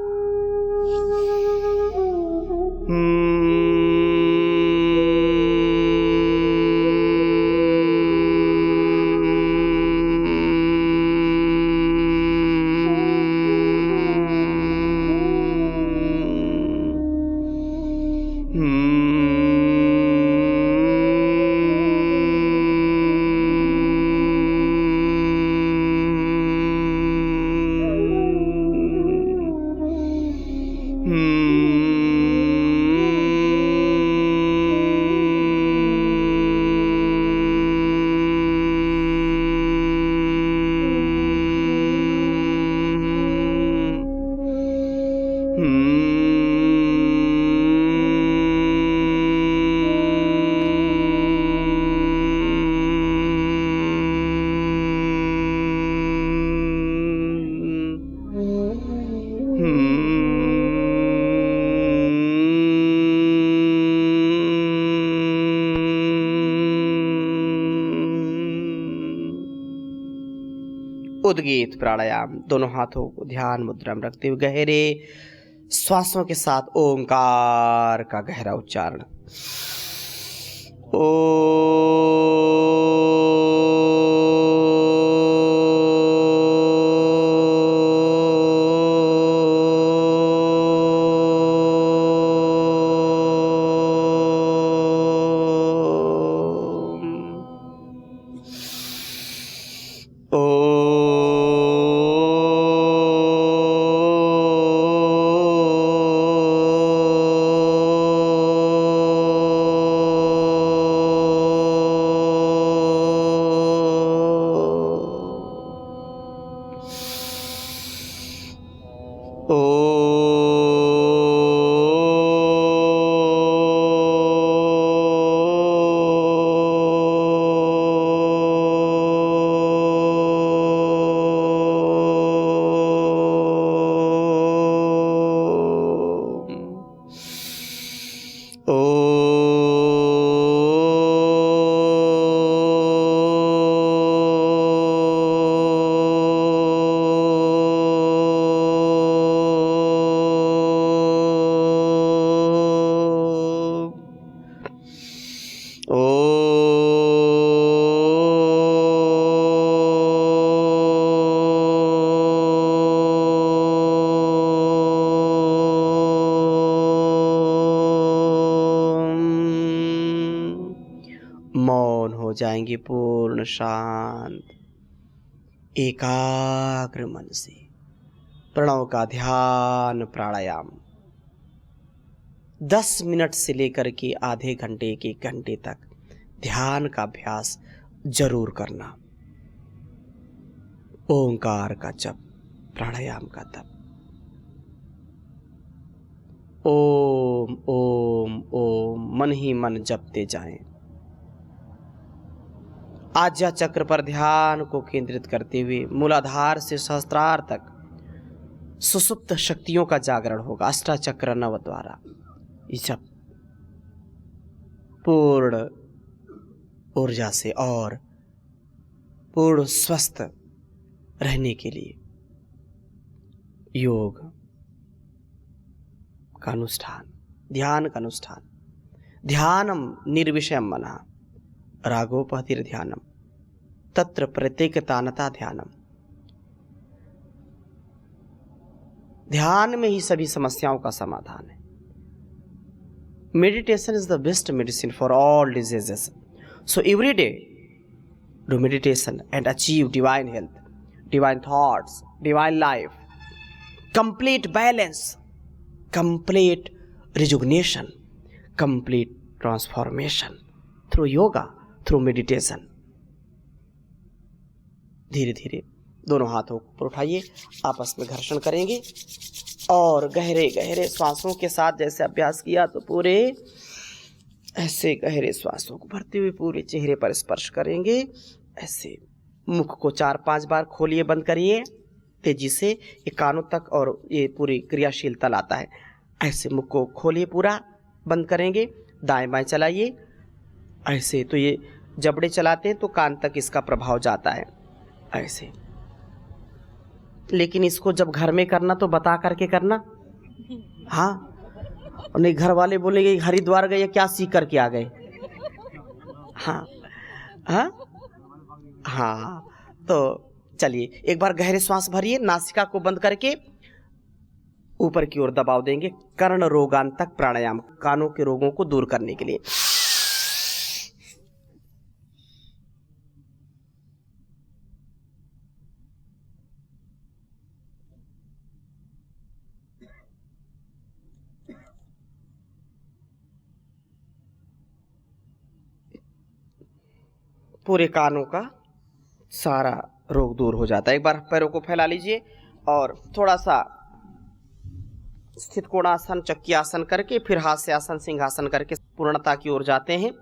[SPEAKER 1] उद्गीत प्राणायाम, दोनों हाथों को ध्यान मुद्रा में रखते हुए गहरे श्वासों के साथ ओंकार का गहरा उच्चारण। मौन हो जाएंगे, पूर्ण शांत एकाग्र मन से प्रणव का ध्यान प्राणायाम 10 मिनट से लेकर के आधे घंटे, 1 घंटे तक ध्यान का अभ्यास जरूर करना। ओंकार का जप, प्राणायाम का तप। ओम ओम ओम मन ही मन जपते जाएं। आज्ञा चक्र पर ध्यान को केंद्रित करते हुए मूलाधार से सहस्त्रार तक सुसुप्त शक्तियों का जागरण होगा। अष्टाचक्र नव द्वारा ये जप पूर्ण ऊर्जा से और पूर्ण स्वस्थ रहने के लिए योग का अनुष्ठान, ध्यान का अनुष्ठान। ध्यानम निर्विषयम मनः रागोपहतिर ध्यानम तत्र प्रत्येकतानता ध्यानम। ध्यान में ही सभी समस्याओं का समाधान है। Meditation is the best medicine for all diseases. So every day do meditation and achieve divine health, divine thoughts, divine life, complete balance, complete rejuvenation, complete transformation through yoga, through meditation. धीरे धीरे दोनों हाथों को ऊपर उठाइए, आपस में घर्षण करेंगे और गहरे गहरे श्वासों के साथ जैसे अभ्यास किया तो पूरे ऐसे गहरे श्वासों को भरते हुए पूरे चेहरे पर स्पर्श करेंगे। ऐसे मुख को 4-5 बार खोलिए, बंद करिए तेजी से, ये कानों तक और ये पूरी क्रियाशीलता लाता है। ऐसे मुख को खोलिए, पूरा बंद करेंगे, दाएं बाएं चलाइए ऐसे। तो ये जबड़े चलाते हैं तो कान तक इसका प्रभाव जाता है ऐसे। लेकिन इसको जब घर में करना तो बता करके करना, हाँ, और नहीं घर वाले बोलेंगे हरिद्वार गए क्या सीख करके आ गए। हाँ हाँ हाँ, तो चलिए एक बार गहरे श्वास भरिए, नासिका को बंद करके ऊपर की ओर दबाव देंगे। कर्ण रोगांतक प्राणायाम, कानों के रोगों को दूर करने के लिए। पूरे कानों का सारा रोग दूर हो जाता है। एक बार पैरों को फैला लीजिए और थोड़ा सा स्थित कोणासन, चक्की आसन करके फिर हास्य आसन, सिंहासन करके पूर्णता की ओर जाते हैं।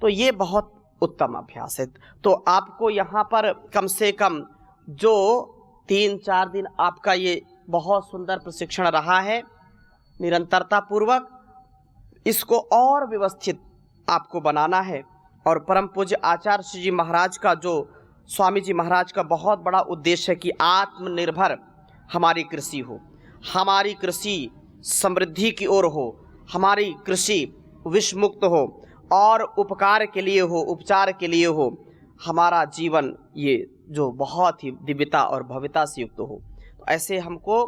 [SPEAKER 1] तो ये बहुत उत्तम अभ्यास है। तो आपको यहाँ पर कम से कम जो 3-4 दिन आपका ये बहुत सुंदर प्रशिक्षण रहा है, निरंतरता पूर्वक इसको और व्यवस्थित आपको बनाना है। और परम पूज्य आचार्य श्री जी महाराज का, जो स्वामी जी महाराज का बहुत बड़ा उद्देश्य है कि आत्मनिर्भर हमारी कृषि हो, हमारी कृषि समृद्धि की ओर हो, हमारी कृषि विष मुक्त हो और उपकार के लिए हो, उपचार के लिए हो, हमारा जीवन ये जो बहुत ही दिव्यता और भव्यता से युक्त हो। तो ऐसे हमको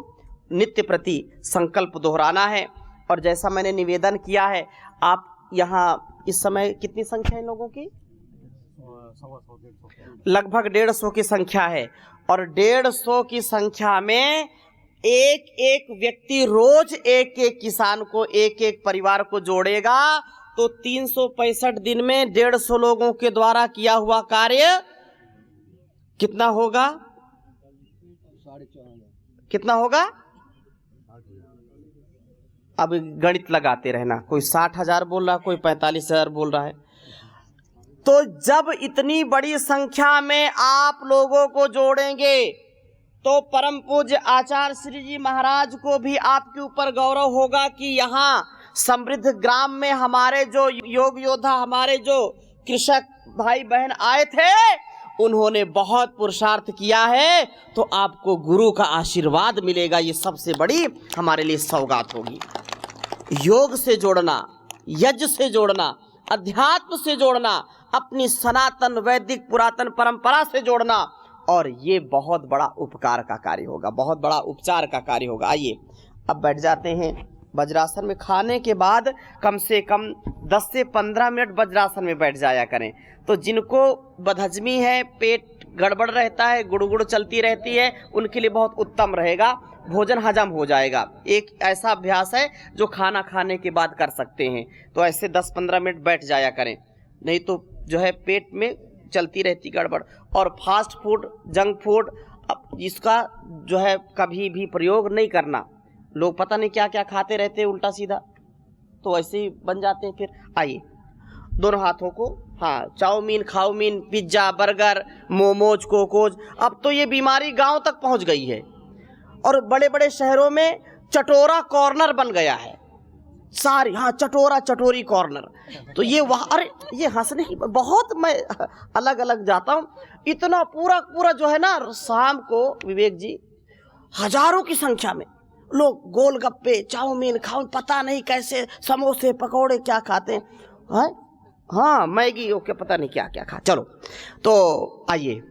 [SPEAKER 1] नित्य प्रति संकल्प दोहराना है। और जैसा मैंने निवेदन किया है, आप यहाँ इस समय कितनी संख्या है लोगों की? लगभग 150 की संख्या है। और 150 की संख्या में एक एक व्यक्ति रोज एक एक किसान को, एक एक परिवार को जोड़ेगा तो 365 दिन में 150 लोगों के द्वारा किया हुआ कार्य कितना होगा? कितना होगा? अब गणित लगाते रहना, कोई 60,000 बोल रहा, कोई 45,000 बोल रहा है। तो जब इतनी बड़ी संख्या में आप लोगों को जोड़ेंगे तो परम पूज्य आचार्य श्री जी महाराज को भी आपके ऊपर गौरव होगा कि यहाँ समृद्ध ग्राम में हमारे जो योग योद्धा, हमारे जो कृषक भाई बहन आए थे, उन्होंने बहुत पुरुषार्थ किया है। तो आपको गुरु का आशीर्वाद मिलेगा, ये सबसे बड़ी हमारे लिए सौगात होगी। योग से जोड़ना, यज्ञ से जोड़ना, अध्यात्म से जोड़ना, अपनी सनातन वैदिक पुरातन परंपरा से जोड़ना, और ये बहुत बड़ा उपकार का कार्य होगा, बहुत बड़ा उपचार का कार्य होगा। आइए अब बैठ जाते हैं वज्रासन में। खाने के बाद कम से कम 10 से 15 मिनट वज्रासन में बैठ जाया करें। तो जिनको बदहजमी है, पेट गड़बड़ रहता है, गुड़गुड़ चलती रहती है, उनके लिए बहुत उत्तम रहेगा, भोजन हजम हो जाएगा। एक ऐसा अभ्यास है जो खाना खाने के बाद कर सकते हैं। तो ऐसे 10-15 मिनट बैठ जाया करें, नहीं तो जो है पेट में चलती रहती गड़बड़। और फास्ट फूड, जंक फूड, अब इसका जो है कभी भी प्रयोग नहीं करना। लोग पता नहीं क्या क्या खाते रहते हैं उल्टा सीधा, तो ऐसे ही बन जाते हैं फिर। आइए दोनों हाथों को, हाँ, चाउमीन, खाउमीन, पिज्जा, बर्गर, मोमोज, कोकोज, अब तो ये बीमारी गांव तक पहुंच गई है और बड़े बड़े शहरों में चटोरा कॉर्नर बन गया है सारी, हाँ, चटोरा चटोरी कॉर्नर। तो ये वहाँ, अरे ये हंसने की बहुत, मैं अलग अलग जाता हूँ, इतना पूरा पूरा जो है ना, शाम को विवेक जी हजारों की संख्या में लोग गोलगप्पे, चाउमीन खाओ, पता नहीं कैसे समोसे पकौड़े क्या खाते हैं, हाँ, मैगी, ओके, पता नहीं क्या क्या खा। चलो तो आइए,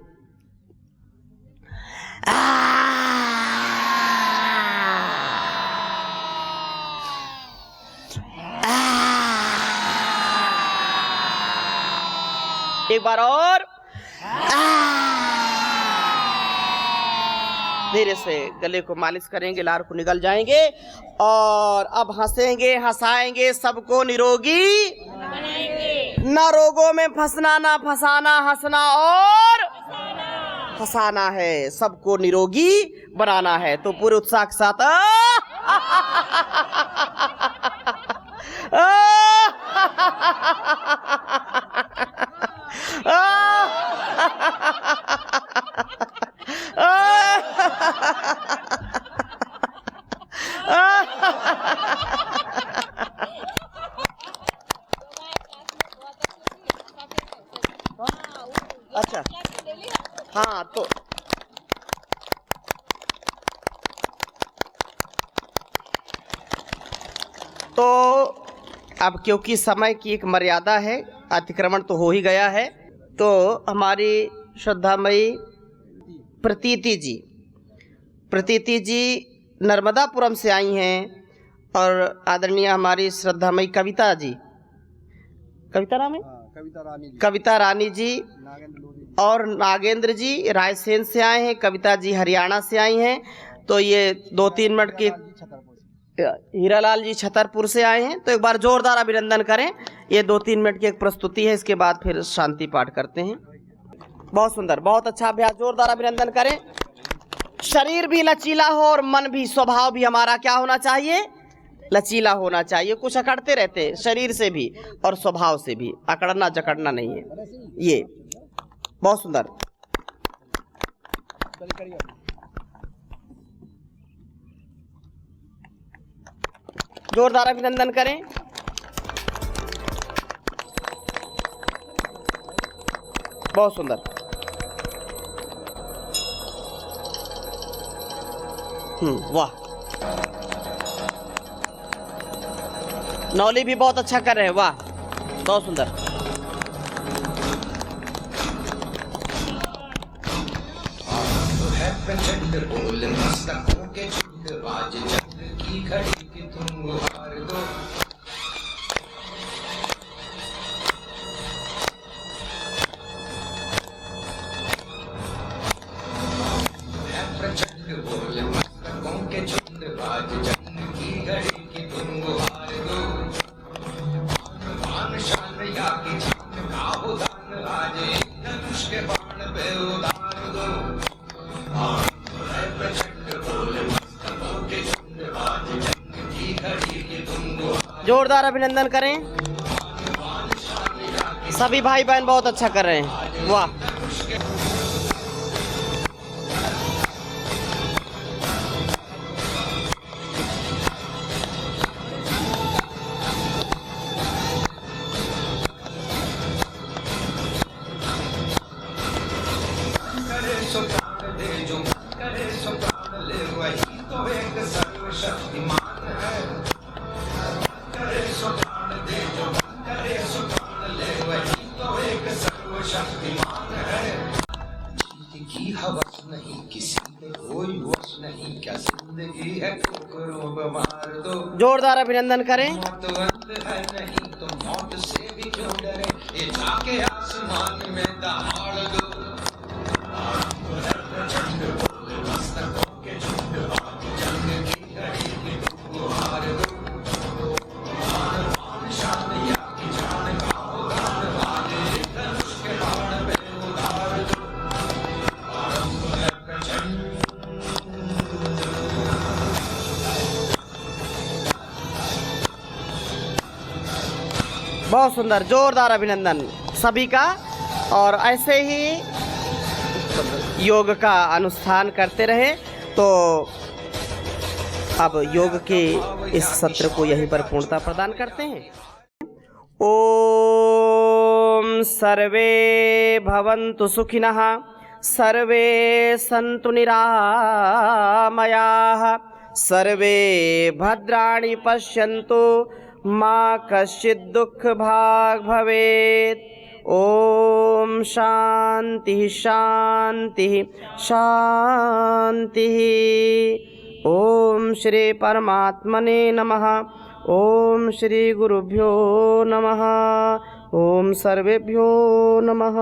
[SPEAKER 1] एक बार और धीरे से गले को मालिश करेंगे, लार को निकल जाएंगे और अब हंसेंगे, हंसाएंगे, सबको निरोगी ना रोगों में फंसना, ना फंसाना, हंसना और फंसाना है, सबको निरोगी बनाना है। तो पूरे उत्साह के साथ अच्छा, हाँ तो अब क्योंकि समय की एक मर्यादा है, अतिक्रमण तो हो ही गया है, तो हमारी श्रद्धामयी प्रतीति जी नर्मदापुरम से आई हैं और आदरणीय हमारी श्रद्धामयी कविता नाम है कविता रानी जी और नागेंद्र जी रायसेन से आए हैं, कविता जी हरियाणा से आई हैं। तो ये 2-3 मिनट के, हीरालाल जी छतरपुर से आए हैं। तो एक बार जोरदार अभिनंदन करें। ये 2-3 मिनट की एक प्रस्तुति है, इसके बाद फिर शांति पाठ करते हैं। बहुत सुंदर, बहुत अच्छा अभ्यास, जोरदार अभिनंदन करें। शरीर भी लचीला हो और मन भी, स्वभाव भी हमारा क्या होना चाहिए? लचीला होना चाहिए। कुछ अकड़ते रहते हैं शरीर से भी और स्वभाव से भी, अकड़ना जकड़ना नहीं है। ये बहुत सुंदर। जोरदार अभिनंदन करें। बहुत सुंदर। वाह, नौली भी बहुत अच्छा कर रहे हैं, वाह बहुत सुंदर।
[SPEAKER 2] प्रचंड बोल मस्तकों के झुंड, आज चंद्र की घड़ी की तुम गुहार दो। प्रचंड बोल मस्तकों के झुंड, आज चंद्र की घड़ी की तुम गुहार दो। मान शान या की जान का उदान, आज धनुष के बाण पे उतार दो।
[SPEAKER 1] जोरदार अभिनंदन करें। सभी भाई बहन बहुत अच्छा कर रहे हैं, वाह। हवस नहीं किसी पे कोई वश नहीं, क्या जिंदगी है ठोकरों पे मार दो। जोरदार अभिनंदन करें। मौत अंत है नहीं तो मौत से भी क्यों डरे, ये जाके आसमान में दहाड़ दो। बहुत सुंदर, जोरदार अभिनंदन सभी का। और ऐसे ही योग का अनुष्ठान करते रहे। तो अब योग के इस सत्र को यहीं पर पूर्णता प्रदान करते हैं। ओम सर्वे भवन्तु सुखिनः, सर्वे सन्तु निरामयाः, सर्वे भद्राणि पश्यन्तु, माँ कश्चित् दुःख भाग् भवेत्। ओम शांति शांति शांति। ओम श्री परमात्मने नमः। ओम श्री गुरुभ्यो नमः। ओम सर्वेभ्यो नमः।